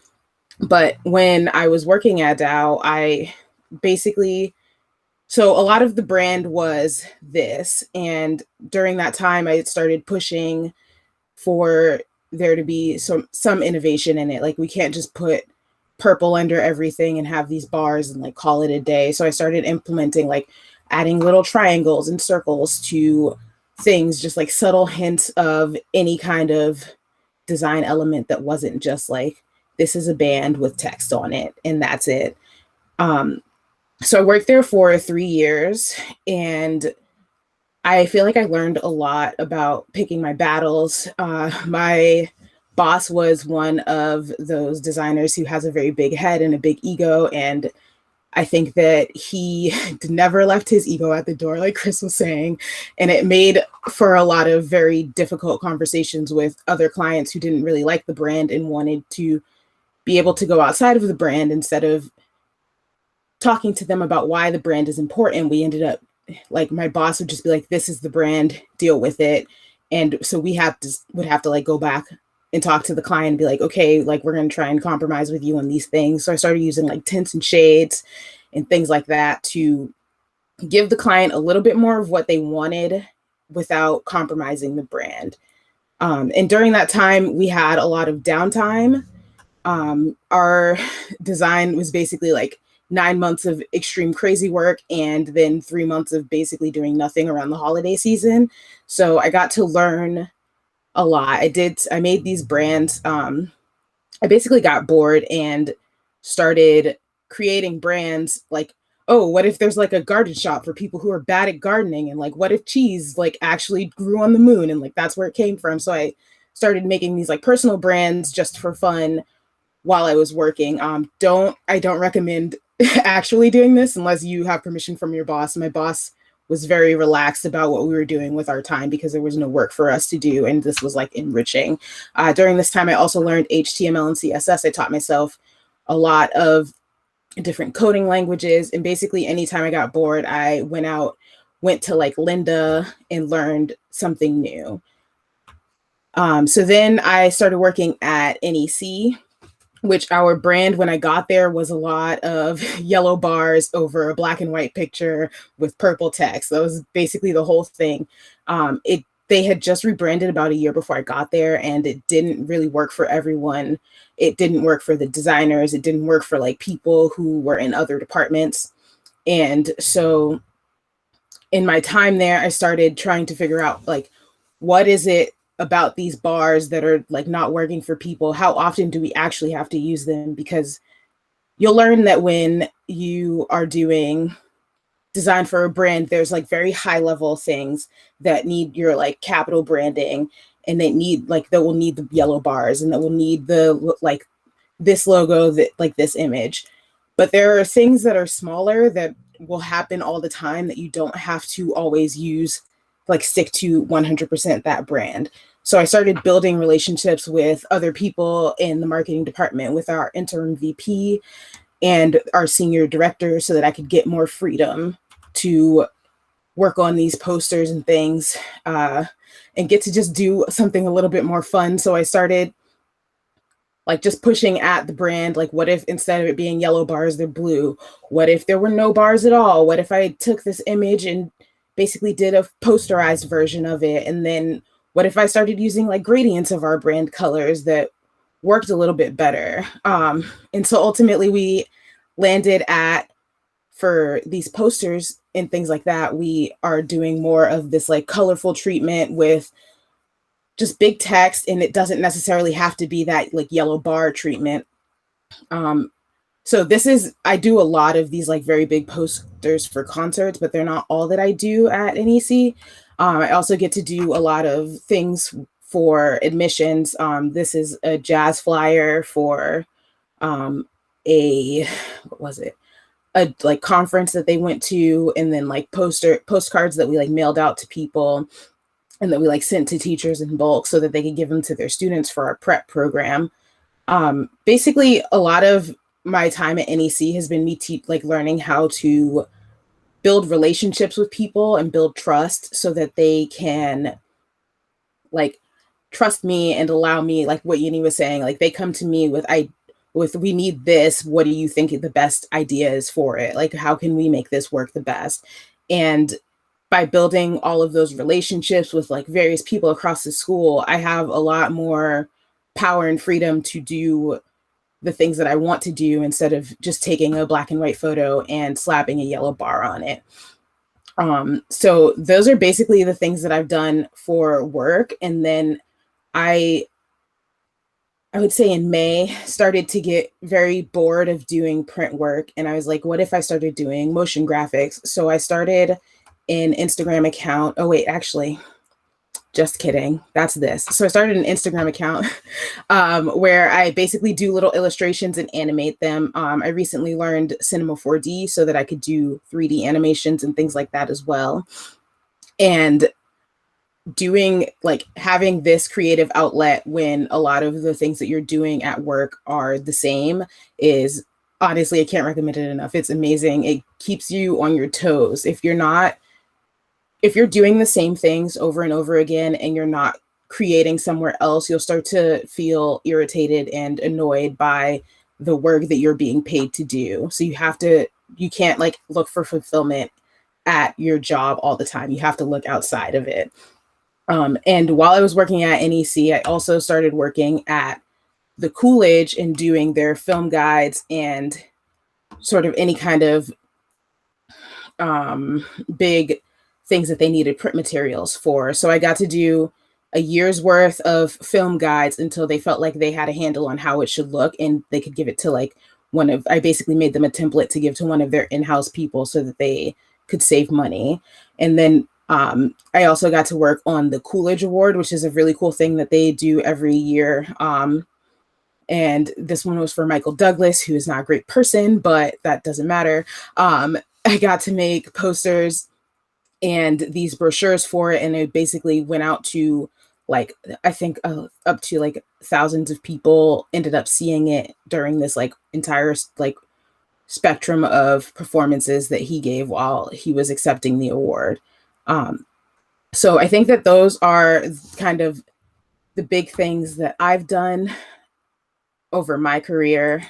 But when I was working at Dow, so a lot of the brand was this. And during that time, I started pushing for there to be some innovation in it. Like, we can't just put purple under everything and have these bars and like call it a day. So I started implementing like adding little triangles and circles to things, just like subtle hints of any kind of design element that wasn't just like, this is a band with text on it and that's it. So I worked there for 3 years, and I feel like I learned a lot about picking my battles. My boss was one of those designers who has a very big head and a big ego, and I think that he never left his ego at the door, like Chris was saying, and it made for a lot of very difficult conversations with other clients who didn't really like the brand and wanted to be able to go outside of the brand. Instead of talking to them about why the brand is important, we ended up, like, my boss would just be like, this is the brand, deal with it. And so we would have to like go back and talk to the client and be like, okay, like, we're going to try and compromise with you on these things. So I started using like tints and shades and things like that to give the client a little bit more of what they wanted without compromising the brand. And during that time, we had a lot of downtime. Our design was basically like 9 months of extreme crazy work and then 3 months of basically doing nothing around the holiday season. So I got to learn a lot. I made these brands. I basically got bored and started creating brands like, oh, what if there's like a garden shop for people who are bad at gardening? And like, what if cheese like actually grew on the moon? And like, that's where it came from. So I started making these like personal brands just for fun while I was working. I don't recommend actually doing this unless you have permission from your boss. My boss was very relaxed about what we were doing with our time because there was no work for us to do. And this was like enriching. During this time, I also learned HTML and CSS. I taught myself a lot of different coding languages. And basically anytime I got bored, I went to like Lynda and learned something new. So then I started working at NEC, which our brand when I got there was a lot of yellow bars over a black and white picture with purple text. That was basically the whole thing. They had just rebranded about a year before I got there, and it didn't really work for everyone. It didn't work for the designers. It didn't work for like people who were in other departments. And so in my time there, I started trying to figure out like, what is it about these bars that are like not working for people? How often do we actually have to use them? Because you'll learn that when you are doing design for a brand, there's like very high level things that need your like capital branding, and that will need the yellow bars, and that will need the like this logo, that like this image. But there are things that are smaller that will happen all the time that you don't have to always use, like stick to 100% that brand. So I started building relationships with other people in the marketing department, with our interim VP and our senior director, so that I could get more freedom to work on these posters and things, and get to just do something a little bit more fun. So I started like just pushing at the brand, like, what if instead of it being yellow bars, they're blue? What if there were no bars at all? What if I took this image and basically did a posterized version of it? And then what if I started using like gradients of our brand colors that worked a little bit better? And so ultimately we landed at, for these posters and things like that, we are doing more of this like colorful treatment with just big text, and it doesn't necessarily have to be that like yellow bar treatment. So this is, I do a lot of these like very big posters for concerts, but they're not all that I do at NEC. I also get to do a lot of things for admissions. This is a jazz flyer for what was it? A like conference that they went to, and then like postcards that we like mailed out to people and that we like sent to teachers in bulk so that they could give them to their students for our prep program. Basically, a lot of my time at NEC has been me like learning how to build relationships with people and build trust so that they can like trust me and allow me, like what Yenny was saying, like they come to me with we need this, what do you think the best idea is for it? Like, how can we make this work the best? And by building all of those relationships with like various people across the school, I have a lot more power and freedom to do the things that I want to do instead of just taking a black and white photo and slapping a yellow bar on it. So those are basically the things that I've done for work. And then I would say in May, started to get very bored of doing print work. And I was like, what if I started doing motion graphics? So I started an Instagram account. Oh, wait, actually, just kidding. That's this. So I started an Instagram account where I basically do little illustrations and animate them. I recently learned Cinema 4D so that I could do 3D animations and things like that as well. And doing like having this creative outlet when a lot of the things that you're doing at work are the same is honestly, I can't recommend it enough. It's amazing. It keeps you on your toes. If you're doing the same things over and over again and you're not creating somewhere else, you'll start to feel irritated and annoyed by the work that you're being paid to do. So you can't like look for fulfillment at your job all the time. You have to look outside of it. And while I was working at NEC, I also started working at the Coolidge and doing their film guides and sort of any kind of big things that they needed print materials for. So I got to do a year's worth of film guides until they felt like they had a handle on how it should look, and they could give it to like I basically made them a template to give to one of their in-house people so that they could save money. And then I also got to work on the Coolidge Award, which is a really cool thing that they do every year. And this one was for Michael Douglas, who is not a great person, but that doesn't matter. I got to make posters and these brochures for it. And it basically went out to like, I think up to like thousands of people ended up seeing it during this like entire like spectrum of performances that he gave while he was accepting the award. So I think that those are kind of the big things that I've done over my career.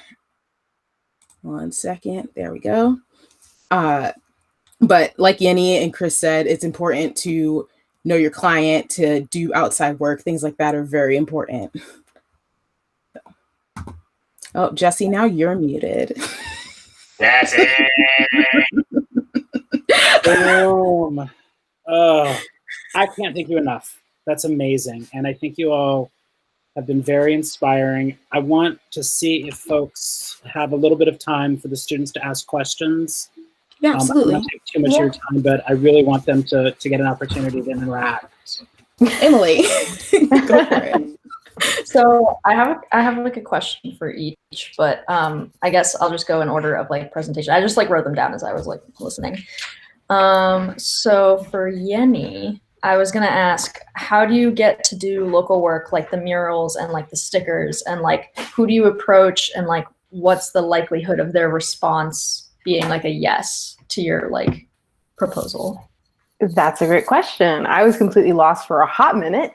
One second, there we go. But like Yenny and Chris said, it's important to know your client, to do outside work. Things like that are very important. So. Oh, Jesse, now you're muted. That's it. Boom. Oh, I can't thank you enough. That's amazing. And I think you all have been very inspiring. I want to see if folks have a little bit of time for the students to ask questions. Yeah, absolutely. I don't want to take too much of your time, but I really want them to get an opportunity to interact. Emily, go for it. So I have like a question for each, but I guess I'll just go in order of like presentation. I just like wrote them down as I was like listening. So for Yenny, I was gonna ask, how do you get to do local work like the murals and like the stickers, and like who do you approach, and like what's the likelihood of their response being like a yes to your like proposal? That's a great question. I was completely lost for a hot minute.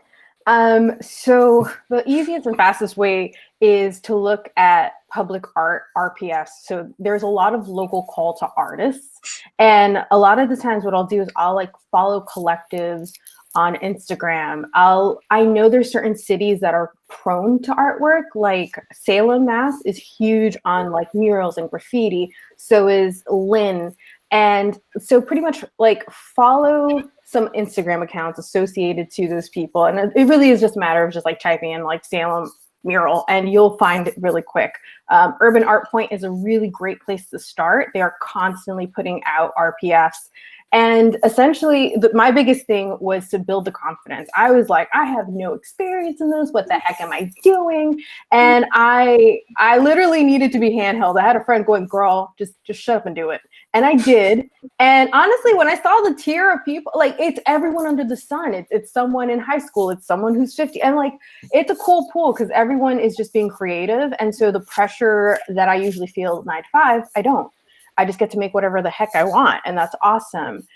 So the easiest and fastest way is to look at public art, RPS. So there's a lot of local call to artists. And a lot of the times what I'll do is I'll like follow collectives on Instagram. I know there's certain cities that are prone to artwork, like Salem, Mass is huge on like murals and graffiti. So is Lynn. And so pretty much like follow some Instagram accounts associated to those people. And it really is just a matter of just like typing in like Salem mural and you'll find it really quick. Urban Art Point is a really great place to start. They are constantly putting out RPFs. And essentially, my biggest thing was to build the confidence. I was like, I have no experience in this. What the heck am I doing? And I literally needed to be handheld. I had a friend going, girl, just shut up and do it. And I did. And honestly, when I saw the tier of people, like it's everyone under the sun. It's someone in high school. It's someone who's 50. And like, it's a cool pool because everyone is just being creative. And so the pressure that I usually feel 9 to 5, I don't. I just get to make whatever the heck I want. And that's awesome.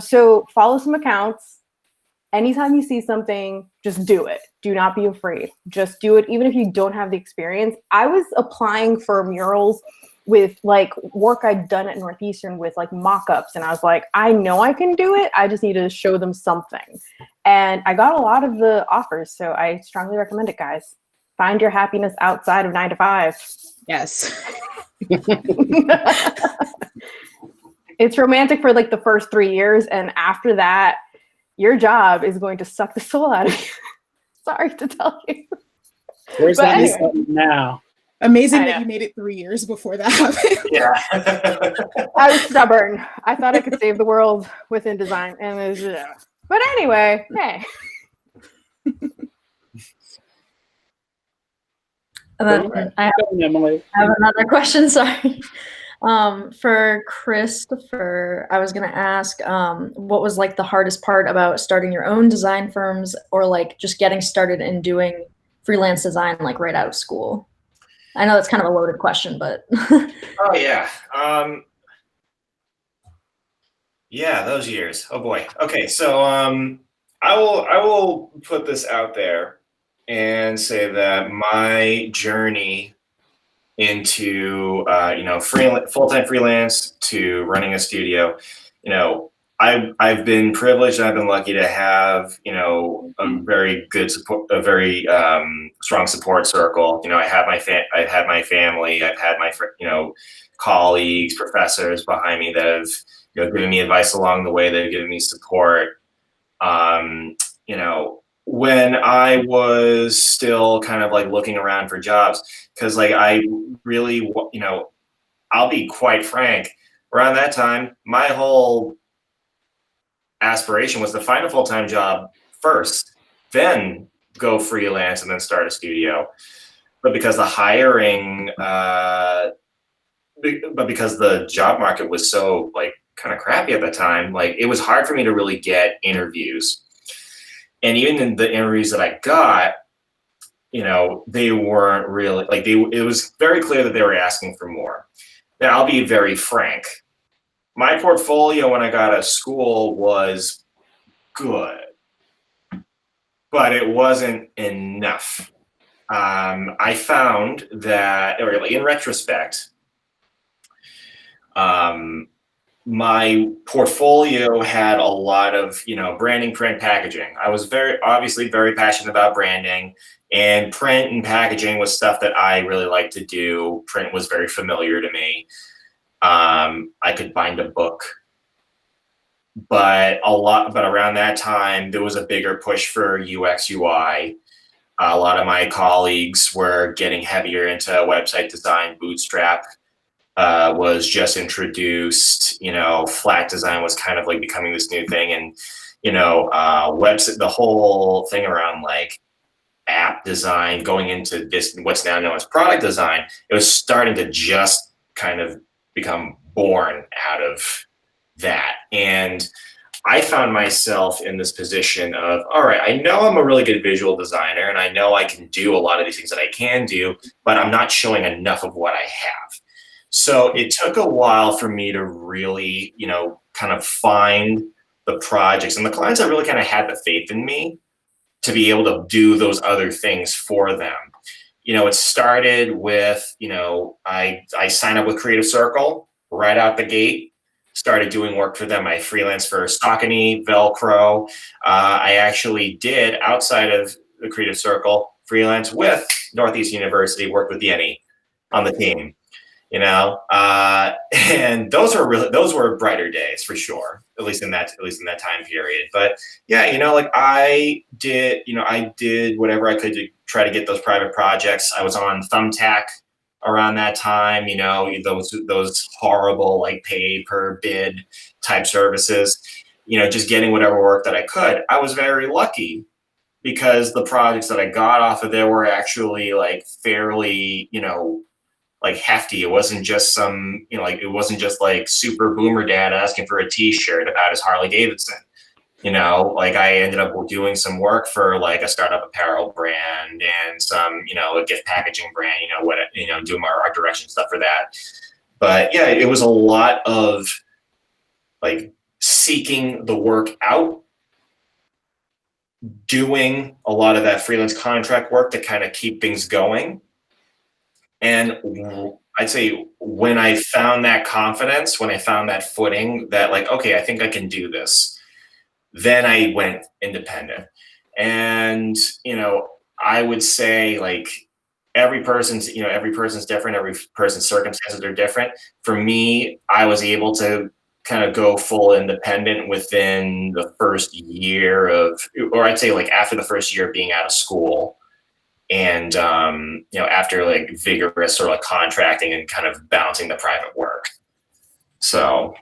So follow some accounts. Anytime you see something, just do it. Do not be afraid. Just do it. Even if you don't have the experience. I was applying for murals with like work I'd done at Northeastern with like mock-ups. And I was like, I know I can do it. I just need to show them something. And I got a lot of the offers. So I strongly recommend it, guys. Find your happiness outside of 9 to 5. Yes. It's romantic for like the first 3 years. And after that, your job is going to suck the soul out of you. Sorry to tell you. Where's But that anyway. Now? Amazing I that know. you made it 3 years before that happened. Yeah. I was stubborn. I thought I could save the world with InDesign. And it was, but anyway, hey. And then I Emily. have another question, sorry. For Christopher, I was gonna ask, what was like the hardest part about starting your own design firms or like just getting started and doing freelance design like right out of school? I know that's kind of a loaded question, but. Oh yeah. Yeah, those years. Oh boy. Okay, so I will put this out there and say that my journey into full-time freelance to running a studio, I've been privileged and I've been lucky to have a very good support, a very strong support circle. I've had my family, I've had my colleagues, professors behind me that have given me advice along the way, that have given me support. When I was still kind of like looking around for jobs, because like I really, I'll be quite frank, around that time, my whole aspiration was to find a full-time job first, then go freelance and then start a studio. But because the hiring, because the job market was so like kind of crappy at the time, like it was hard for me to really get interviews. And even in the interviews that I got, they weren't really like it was very clear that they were asking for more. Now, I'll be very frank. My portfolio when I got out of school was good, but it wasn't enough. I found that, or in retrospect, my portfolio had a lot of, branding, print, packaging. I was obviously very passionate about branding, and print and packaging was stuff that I really liked to do. Print was very familiar to me. I could bind a book, but around that time, there was a bigger push for UX UI. A lot of my colleagues were getting heavier into website design. Bootstrap was just introduced. Flat design was kind of like becoming this new thing, and website, the whole thing around like app design, going into this what's now known as product design, it was starting to just kind of become born out of that. And I found myself in this position of, all right, I know I'm a really good visual designer and I know I can do a lot of these things that I can do, but I'm not showing enough of what I have. So it took a while for me to really, kind of find the projects and the clients that really kind of had the faith in me to be able to do those other things for them. It started with, I signed up with Creative Circle right out the gate. started doing work for them. I freelanced for Saucony, Velcro. I actually did, outside of the Creative Circle, freelance with Northeast University, worked with Yenny on the team, you know, and those were brighter days for sure, at least in that time period. But yeah, you know, like I did whatever I could to try to get those private projects. I was on Thumbtack around that time, you know, those horrible like pay per bid type services, you know, just getting whatever work that I could. I was very lucky because the projects that I got off of there were actually like fairly, you know, like hefty. It wasn't just some, you know, like it wasn't just like super boomer dad asking for a t-shirt about his Harley Davidson. You know, like I ended up doing some work for like a startup apparel brand and some, you know, a gift packaging brand, doing my art direction stuff for that. But yeah, it was a lot of like seeking the work out, doing a lot of that freelance contract work to kind of keep things going. And I'd say when I found that confidence, when I found that footing that like, okay, I think I can do this, then I went independent. And, you know, I would say like every person's different. Every person's circumstances are different. For me, I was able to kind of go full independent within the first year or I'd say like after the first year of being out of school. And, you know, after like vigorous sort of like contracting and kind of bouncing the private work. So.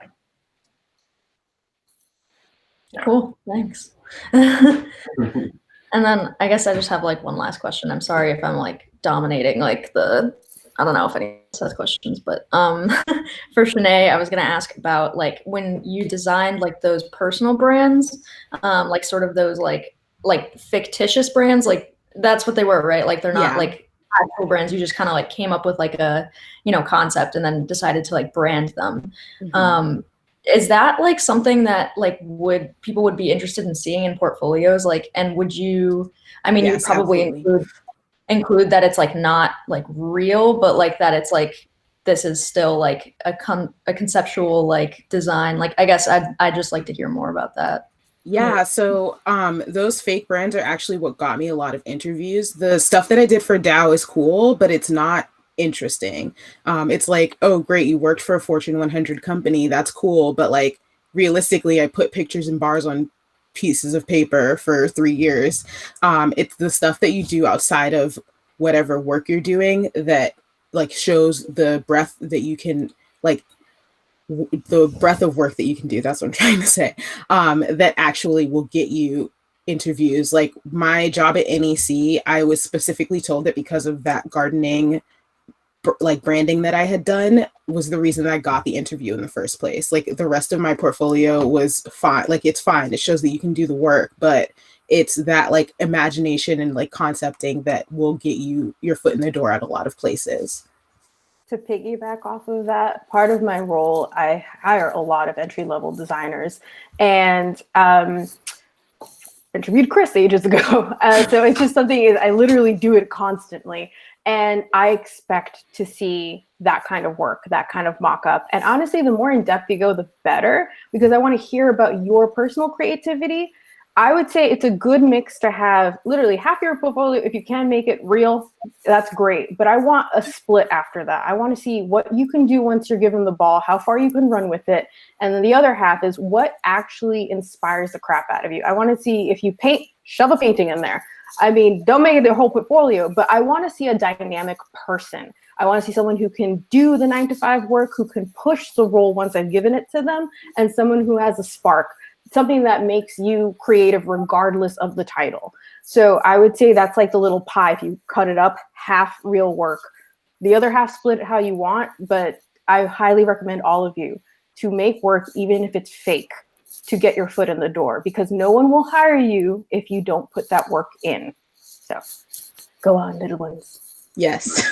Yeah. Cool, thanks. And then I guess I just have like one last question. I'm sorry if I'm like dominating like I don't know if anyone else has questions, but for Shanay, I was gonna ask about like when you designed like those personal brands, like sort of those like fictitious brands, like that's what they were, right? Like they're not like actual brands. You just kind of like came up with like a, you know, concept and then decided to like brand them. Mm-hmm. Is that like something that like people would be interested in seeing in portfolios? Like, and would you, I mean, yes, you'd probably include that it's like not like real, but like that it's like, this is still like a conceptual like design. Like, I guess I'd just like to hear more about that. Yeah, so those fake brands are actually what got me a lot of interviews. The stuff that I did for Dow is cool, but it's not interesting. It's like, oh great, you worked for a Fortune 100 company, that's cool, but like realistically I put pictures and bars on pieces of paper for 3 years. It's the stuff that you do outside of whatever work you're doing that like shows the breadth that you can, like the breadth of work that you can do, that's what I'm trying to say, that actually will get you interviews. Like my job at NEC, I was specifically told that because of that gardening like branding that I had done was the reason that I got the interview in the first place. Like the rest of my portfolio was fine. Like it's fine. It shows that you can do the work, but it's that like imagination and like concepting that will get you your foot in the door at a lot of places. To piggyback off of that, part of my role, I hire a lot of entry-level designers, and interviewed Chris ages ago. So it's just something I literally do it constantly. And I expect to see that kind of work, that kind of mock-up. And honestly, the more in depth you go, the better, because I want to hear about your personal creativity. I would say it's a good mix to have literally half your portfolio. If you can make it real, that's great. But I want a split after that. I want to see what you can do once you're given the ball, how far you can run with it. And then the other half is what actually inspires the crap out of you. I want to see if you paint, shove a painting in there. I mean, don't make it their whole portfolio, but I want to see a dynamic person. I want to see someone who can do the 9-to-5 work, who can push the role once I've given it to them, and someone who has a spark, something that makes you creative regardless of the title. So I would say that's like the little pie. If you cut it up, half real work, the other half split it how you want. But I highly recommend all of you to make work, even if it's fake, to get your foot in the door, because no one will hire you if you don't put that work in. So go on, little ones. Yes.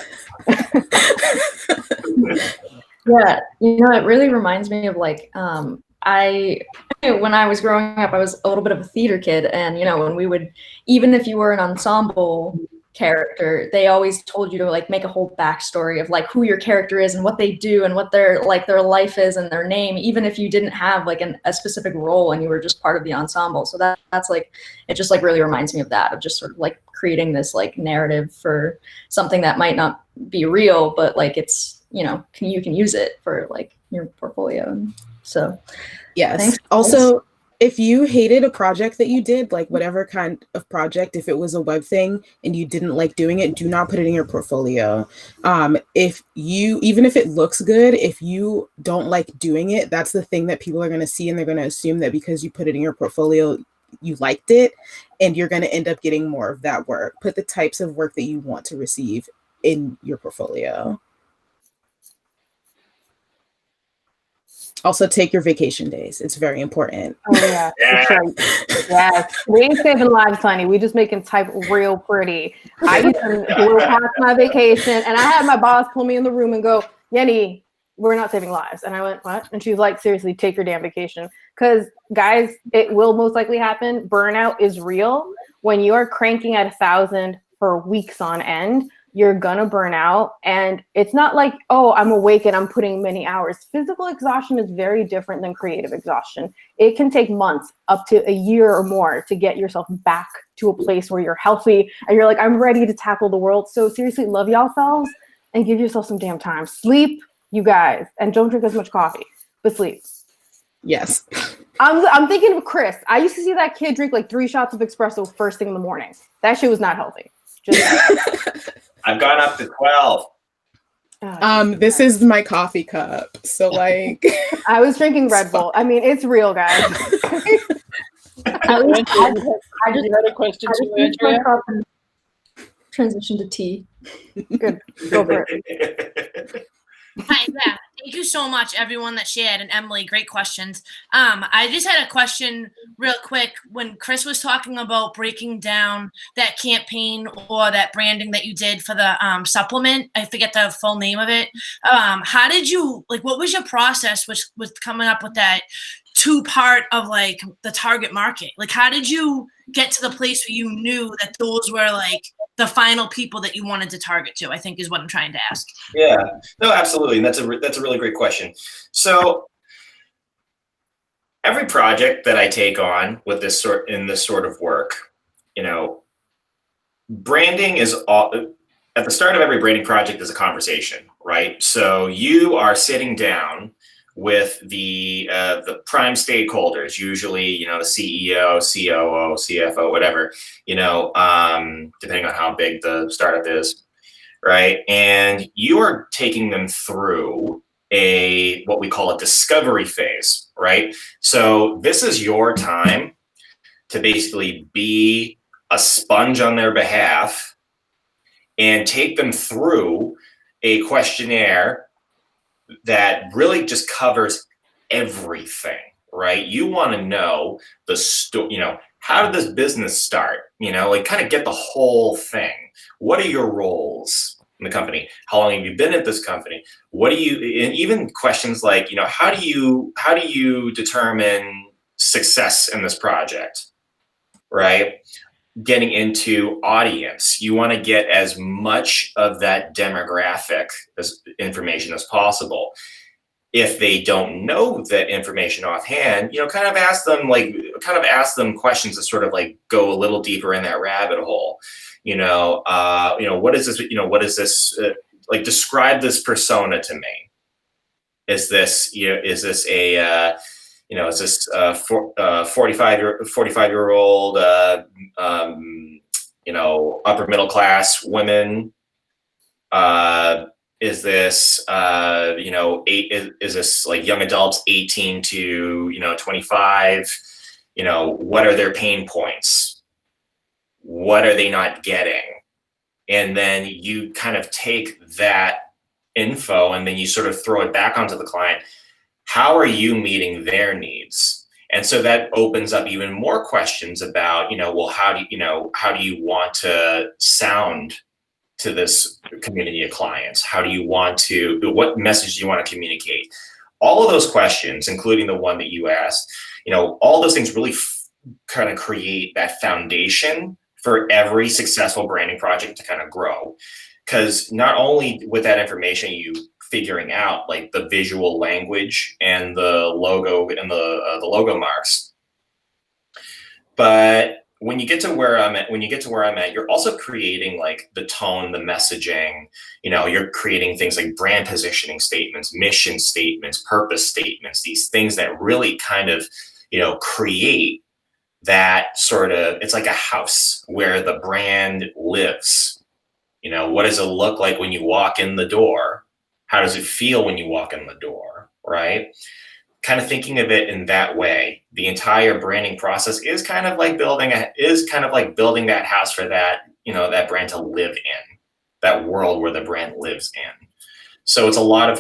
Yeah, you know, it really reminds me of like, when I was growing up, I was a little bit of a theater kid. And, you know, when we would, even if you were an ensemble, character, they always told you to like make a whole backstory of like who your character is and what they do and what their life is and their name, even if you didn't have like a specific role and you were just part of the ensemble. So that's like, it just like really reminds me of that, of just sort of like creating this like narrative for something that might not be real, but like it's, you know, you can use it for like your portfolio. So yes. thanks. Also, if you hated a project that you did, like whatever kind of project, if it was a web thing and you didn't like doing it, do not put it in your portfolio. Even if it looks good, if you don't like doing it, that's the thing that people are going to see, and they're going to assume that because you put it in your portfolio, you liked it, and you're going to end up getting more of that work. Put the types of work that you want to receive in your portfolio. Also, take your vacation days. It's very important. Oh yeah, for sure. Yes, we ain't saving lives, honey. We just making type real pretty. I used to blew past my vacation, and I had my boss pull me in the room and go, "Yenny, we're not saving lives." And I went, "What?" And she's like, "Seriously, take your damn vacation." Because guys, it will most likely happen. Burnout is real. When you are cranking at 1,000 for weeks on end, you're gonna burn out. And it's not like, oh, I'm awake and I'm putting many hours. Physical exhaustion is very different than creative exhaustion. It can take months, up to a year or more, to get yourself back to a place where you're healthy and you're like, I'm ready to tackle the world. So seriously, love yourselves and give yourself some damn time. Sleep, you guys, and don't drink as much coffee, but sleep. Yes. I'm thinking of Chris. I used to see that kid drink like 3 shots of espresso first thing in the morning. That shit was not healthy. Just I've gone up to 12. This is my coffee cup. So like I was drinking Red Bull. I mean, it's real, guys. I just had a question too, Andrea? transition to tea. Good. Go for it. Hi, yeah. Thank you so much, everyone that shared, and Emily, great questions. I just had a question real quick. When Chris was talking about breaking down that campaign or that branding that you did for the supplement, I forget the full name of it. How did you, like, what was your process with coming up with that 2-part of like the target market? Like, how did you get to the place where you knew that those were like the final people that you wanted to target to, I think is what I'm trying to ask. Yeah, no, absolutely. And that's a really great question. So every project that I take on with this sort of work, you know, branding is all at the start of every branding project is a conversation, right? So you are sitting down with the prime stakeholders, usually, you know, the CEO, COO, CFO, whatever, you know, depending on how big the startup is, right? And you are taking them through what we call a discovery phase, right? So this is your time to basically be a sponge on their behalf and take them through a questionnaire that really just covers everything, right? You want to know you know, how did this business start? You know, like kind of get the whole thing. What are your roles in the company? How long have you been at this company? What do you, and even questions like, you know, how do you determine success in this project, right? Getting into audience, you want to get as much of that demographic information as possible. If they don't know that information offhand, you know, kind of ask them questions that sort of like go a little deeper in that rabbit hole. You know, what is this? You know, what is this? Like, describe this persona to me. Is this a you know, is this 45-year-old, you know, upper middle class women? Is this, you know, is this like young adults 18 to, you know, 25? You know, what are their pain points? What are they not getting? And then you kind of take that info and then you sort of throw it back onto the client. How are you meeting their needs? And so that opens up even more questions about, you know, well, how do you want to sound to this community of clients? What message do you want to communicate? All of those questions, including the one that you asked, you know, all those things really kind of create that foundation for every successful branding project to kind of grow. Because not only with that information, you figuring out like the visual language and the logo and the logo marks, but when you get to where I'm at, you're also creating like the tone, the messaging, you know, you're creating things like brand positioning statements, mission statements, purpose statements, these things that really kind of, you know, create that sort of, it's like a house where the brand lives. You know, what does it look like when you walk in the door? How does it feel when you walk in the door, right? Kind of thinking of it in that way. The entire branding process is kind of like building that house for that, you know, that brand to live in, that world where the brand lives in. So it's a lot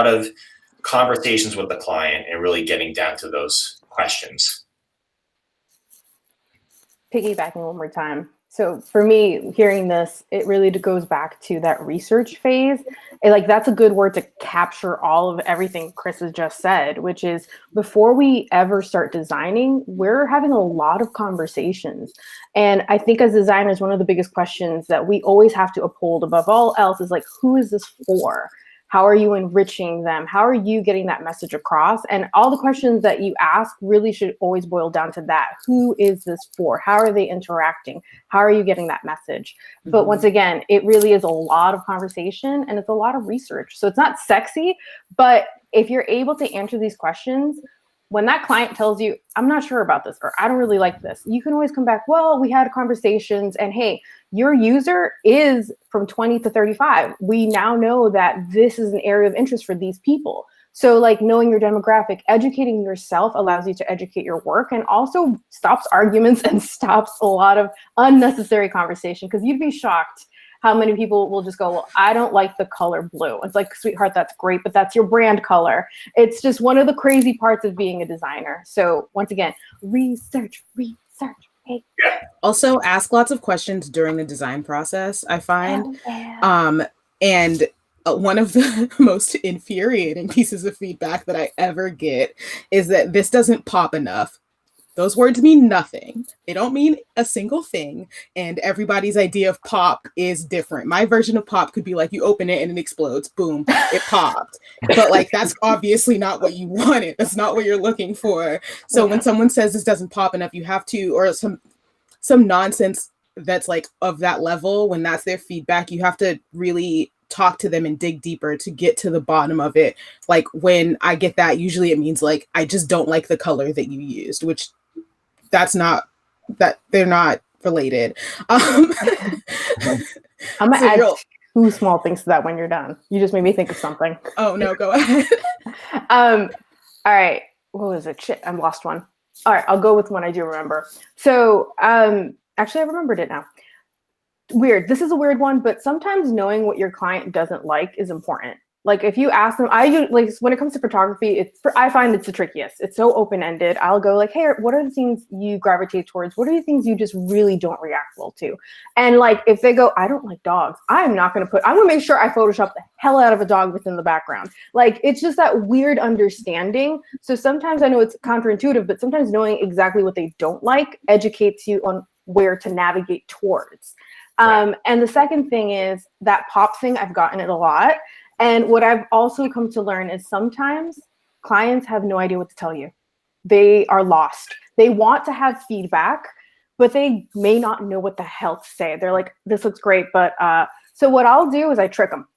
of conversations with the client and really getting down to those questions. Piggybacking one more time. So for me, hearing this, it really goes back to that research phase. And like, that's a good word to capture all of everything Chris has just said, which is before we ever start designing, we're having a lot of conversations. And I think as designers, one of the biggest questions that we always have to uphold above all else is like, who is this for? How are you enriching them? How are you getting that message across? And all the questions that you ask really should always boil down to that. Who is this for? How are they interacting? How are you getting that message? Mm-hmm. But once again, it really is a lot of conversation and it's a lot of research. So it's not sexy, but if you're able to answer these questions, when that client tells you, I'm not sure about this, or I don't really like this, you can always come back, well, we had conversations and hey, your user is from 20 to 35. We now know that this is an area of interest for these people. So like knowing your demographic, educating yourself allows you to educate your work and also stops arguments and stops a lot of unnecessary conversation, because you'd be shocked how many people will just go, well, I don't like the color blue. It's like, sweetheart, that's great, but that's your brand color. It's just one of the crazy parts of being a designer. So once again, research. Hey. Yeah. Also ask lots of questions during the design process, I find. And one of the most infuriating pieces of feedback that I ever get is that this doesn't pop enough. Those words mean nothing. They don't mean a single thing. And everybody's idea of pop is different. My version of pop could be like, you open it and it explodes. Boom, it popped. But like, that's obviously not what you wanted. That's not what you're looking for. So when someone says this doesn't pop enough, you have to, or some nonsense that's like of that level, when that's their feedback, you have to really talk to them and dig deeper to get to the bottom of it. Like when I get that, usually it means like, I just don't like the color that you used, which they're not related. I'm gonna add two small things to that when you're done. You just made me think of something. Oh no, go ahead. All right, what was it? Shit, I lost one. All right, I'll go with one I do remember. So actually I remembered it now. Weird, this is a weird one, but sometimes knowing what your client doesn't like is important. Like if you ask them, like when it comes to photography, I find it's the trickiest. It's so open-ended. I'll go like, hey, what are the things you gravitate towards? What are the things you just really don't react well to? And like, if they go, I don't like dogs, I'm gonna make sure I Photoshop the hell out of a dog within the background. Like, it's just that weird understanding. So sometimes I know it's counterintuitive, but sometimes knowing exactly what they don't like educates you on where to navigate towards. And the second thing is that pop thing, I've gotten it a lot. And what I've also come to learn is sometimes clients have no idea what to tell you. They are lost. They want to have feedback, but they may not know what the hell to say. They're like, this looks great, but so what I'll do is I trick them.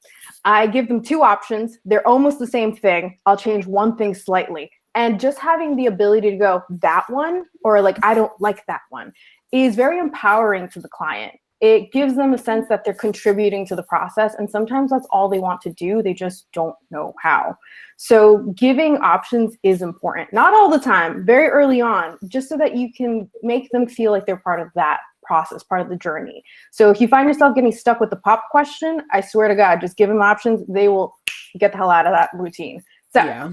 I give them two options. They're almost the same thing. I'll change one thing slightly. And just having the ability to go, that one, or like, I don't like that one, is very empowering to the client. It gives them a sense that they're contributing to the process. And sometimes that's all they want to do. They just don't know how. So giving options is important. Not all the time, very early on, just so that you can make them feel like they're part of that process, part of the journey. So if you find yourself getting stuck with the pop question, I swear to God, just give them options. They will get the hell out of that routine. So yeah,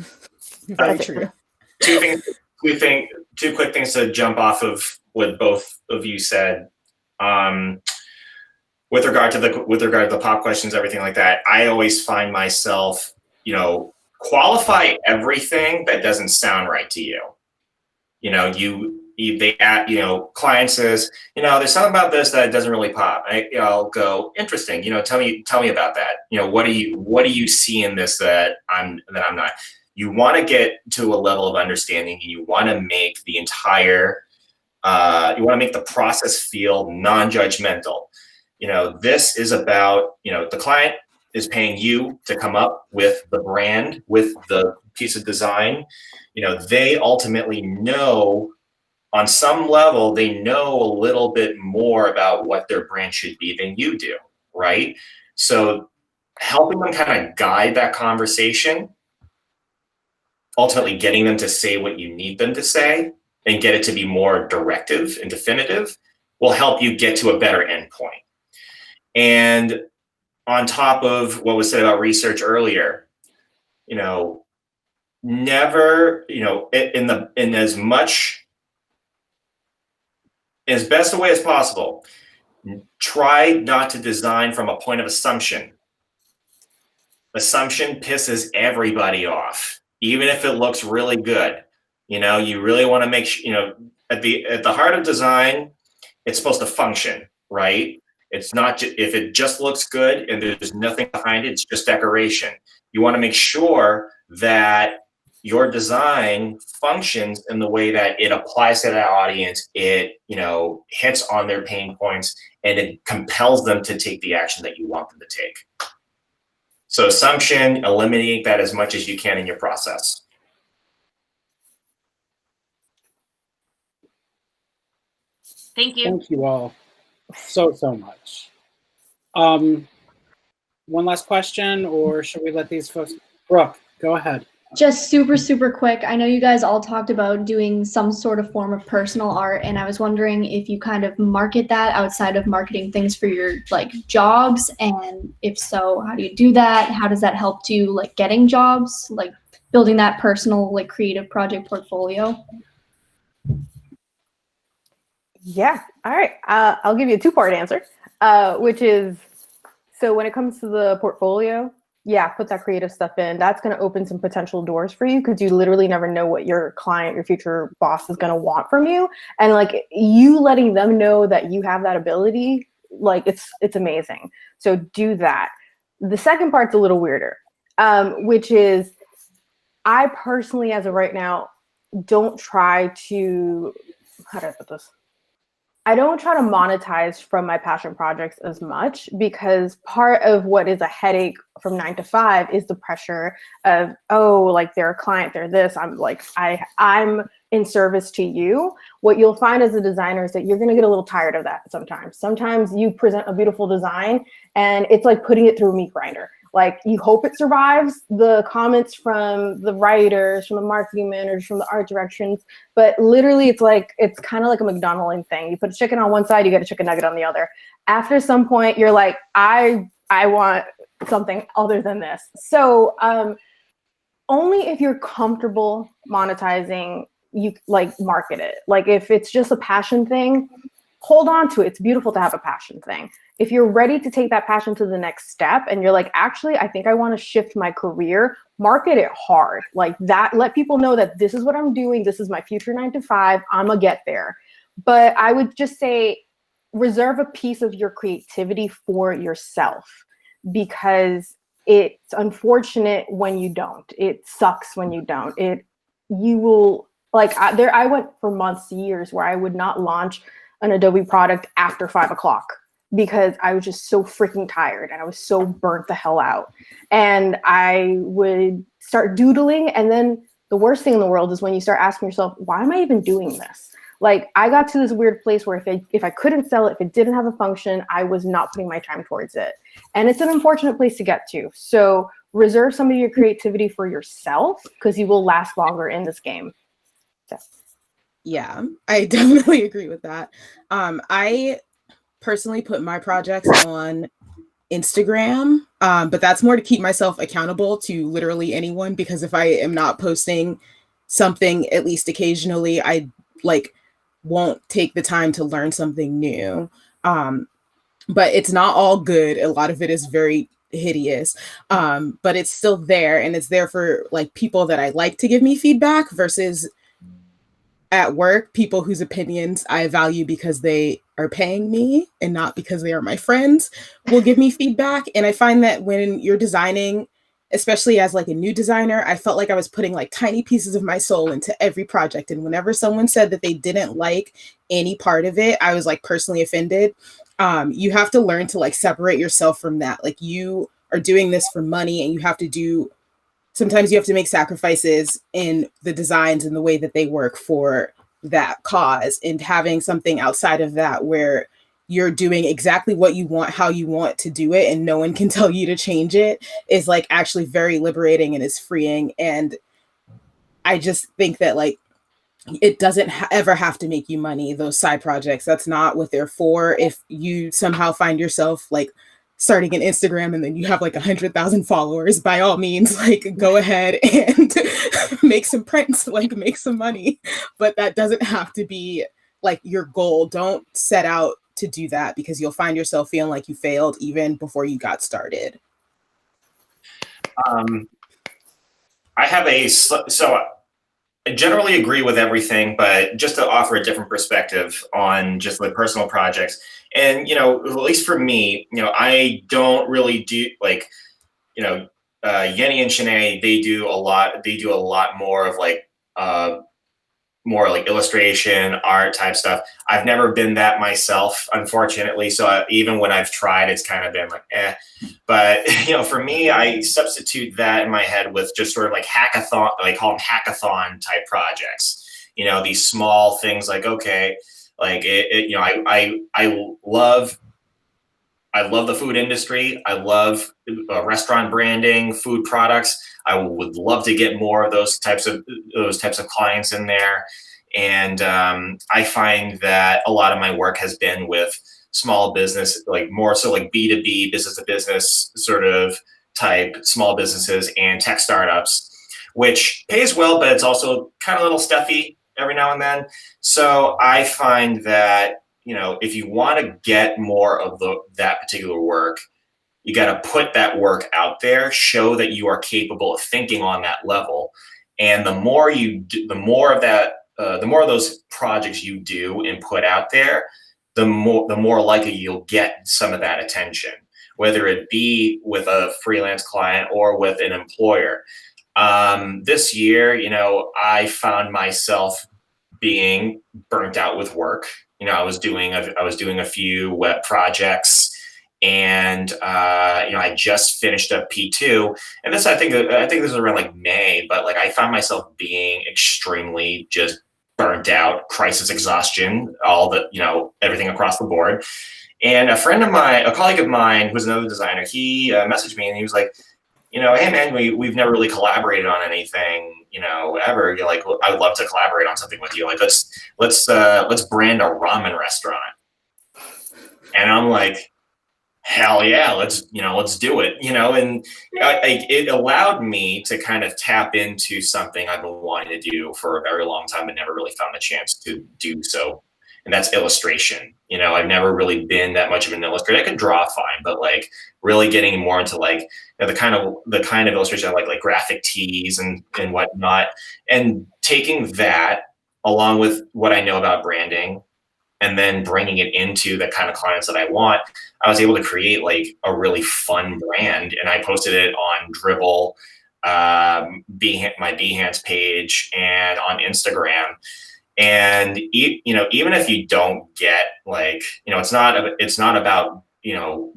very true. Two quick things to jump off of what both of you said. With regard to the pop questions, everything like that, I always find myself, qualify everything that doesn't sound right to you. client says, there's something about this that doesn't really pop. I'll go, interesting. Tell me about that. What do you see in this that I'm not? You want to get to a level of understanding, and you want to make the entire, the process feel non-judgmental. This is about, the client is paying you to come up with the brand, with the piece of design. They ultimately know, on some level, they know a little bit more about what their brand should be than you do, right? So helping them kind of guide that conversation, ultimately getting them to say what you need them to say and get it to be more directive and definitive, will help you get to a better endpoint. And on top of what was said about research earlier, never, in as best a way as possible, try not to design from a point of assumption. Assumption pisses everybody off, even if it looks really good. You really want to make sure, at the heart of design, it's supposed to function, right? It's not if it just looks good and there's nothing behind it, it's just decoration. You want to make sure that your design functions in the way that it applies to that audience, it hits on their pain points, and it compels them to take the action that you want them to take. So assumption, eliminate that as much as you can in your process. Thank you. Thank you all so much. One last question, or should we let these folks? Brooke, go ahead. Just super quick. I know you guys all talked about doing some sort of form of personal art, and I was wondering if you kind of market that outside of marketing things for your jobs, and if so, how do you do that? How does that help to getting jobs, building that personal creative project portfolio? Yeah. All right. I'll give you a two-part answer, which is, so when it comes to the portfolio, yeah, put that creative stuff in. That's going to open some potential doors for you, because you literally never know what your client, your future boss is going to want from you. And you letting them know that you have that ability, it's amazing. So do that. The second part's a little weirder, which is, I personally, as of right now, don't try to, how do I put this? I don't try to monetize from my passion projects as much, because part of what is a headache from 9 to 5 is the pressure of, they're a client, they're this. I'm in service to you. What you'll find as a designer is that you're going to get a little tired of that sometimes. Sometimes you present a beautiful design and it's like putting it through a meat grinder. You hope it survives the comments from the writers, from the marketing managers, from the art directions, but literally it's kind of like a McDonald's thing. You put a chicken on one side, you get a chicken nugget on the other. After some point, you're like, I want something other than this. So only if you're comfortable monetizing, you market it. If it's just a passion thing, hold on to it. It's beautiful to have a passion thing. If you're ready to take that passion to the next step and you're actually, I think I want to shift my career, market it hard. That, let people know that this is what I'm doing. This is my future 9 to 5. I'm gonna get there. But I would just say, reserve a piece of your creativity for yourself, because it's unfortunate when you don't. It sucks when you don't. You will, I went for months, years where I would not launch an Adobe product after 5 o'clock, because I was just so freaking tired and I was so burnt the hell out. And I would start doodling. And then the worst thing in the world is when you start asking yourself, why am I even doing this? I got to this weird place where if I couldn't sell it, if it didn't have a function, I was not putting my time towards it. And it's an unfortunate place to get to. So reserve some of your creativity for yourself, because you will last longer in this game. So. Yeah, I definitely agree with that. I personally put my projects on Instagram, but that's more to keep myself accountable to literally anyone, because if I am not posting something at least occasionally, I won't take the time to learn something new. But it's not all good. A lot of it is very hideous, but it's still there, and it's there for people that I like to give me feedback, versus at work, people whose opinions I value because they are paying me and not because they are my friends will give me feedback. And I find that when you're designing, especially as like a new designer, I felt like I was putting like tiny pieces of my soul into every project. And whenever someone said that they didn't like any part of it, I was like personally offended. You have to learn to like separate yourself from that. Like you are doing this for money and you have to do, sometimes you have to make sacrifices in the designs and the way that they work for that cause. And having something outside of that where you're doing exactly what you want, how you want to do it, and no one can tell you to change it is like actually very liberating and is freeing. And I just think that like it doesn't ever have to make you money, those side projects. That's not what they're for. If you somehow find yourself like starting an Instagram and then you have like 100,000 followers, by all means, like go ahead and make some prints, like make some money. But that doesn't have to be like your goal. Don't set out to do that because you'll find yourself feeling like you failed even before you got started. I have so I generally agree with everything, but just to offer a different perspective on just like personal projects. And, at least for me, I don't really do like, Yenny and Shanay, they do a lot more of like, more like illustration, art type stuff. I've never been that myself, unfortunately. So even when I've tried, it's kind of been like, eh. But, for me, I substitute that in my head with just sort of like hackathon, I call them hackathon type projects. These small things like, okay, like I love the food industry. I love restaurant branding, food products. I would love to get more of those types of clients in there. And I find that a lot of my work has been with small business, like more so like B2B, business to business sort of type small businesses and tech startups, which pays well, but it's also kind of a little stuffy every now and then. So I find that, if you want to get more of that particular work, you got to put that work out there, show that you are capable of thinking on that level. And the more of those projects you do and put out there, the more likely you'll get some of that attention, whether it be with a freelance client or with an employer. This year, I found myself being burnt out with work. I was doing a few web projects, and I just finished up P2, and this I think this was around like May, but like I found myself being extremely just burnt out, crisis exhaustion, everything across the board. And a colleague of mine, who's another designer, he messaged me and he was like, hey man, we've never really collaborated on anything, ever. You're like, I would love to collaborate on something with you. Like, let's brand a ramen restaurant. And I'm like, hell yeah, let's do it. And it allowed me to kind of tap into something I've been wanting to do for a very long time, but never really found the chance to do so. And that's illustration. I've never really been that much of an illustrator. I could draw fine, but like really getting more into like the kind of illustration I like graphic tees and whatnot, and taking that along with what I know about branding and then bringing it into the kind of clients that I want. I was able to create like a really fun brand, and I posted it on Dribbble, my Behance page, and on Instagram. And even if you don't get like, it's not about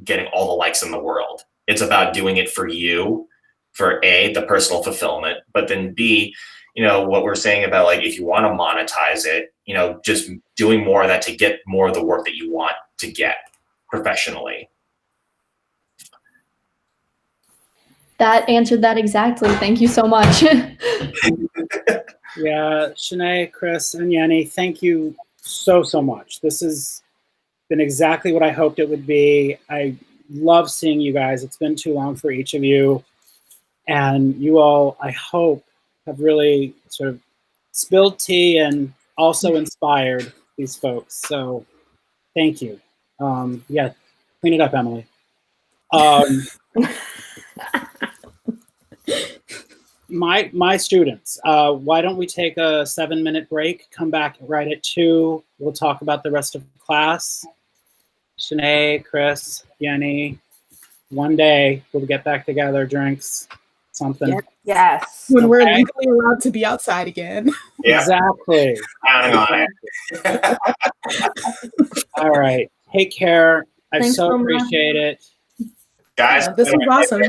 getting all the likes in the world. It's about doing it for you, for A, the personal fulfillment, but then B, what we're saying about like if you want to monetize it, just doing more of that to get more of the work that you want to get professionally. That answered that exactly. Thank you so much. Yeah, Shanay, Chris, and Yenny, thank you so much. This has been exactly what I hoped it would be. I love seeing you guys. It's been too long for each of you. And you all, I hope, have really sort of spilled tea and also inspired these folks. So thank you. Yeah, clean it up, Emily. my students, why don't we take a 7-minute break, come back right at 2. We'll talk about the rest of class. Shanay, Chris, Yenny, one day we'll get back together, drinks, something. Yes. When we're Okay. legally allowed to be outside again. Yeah, Exactly. counting on it. All right. Take care. I Thanks so so much. appreciate it. Guys, This was awesome.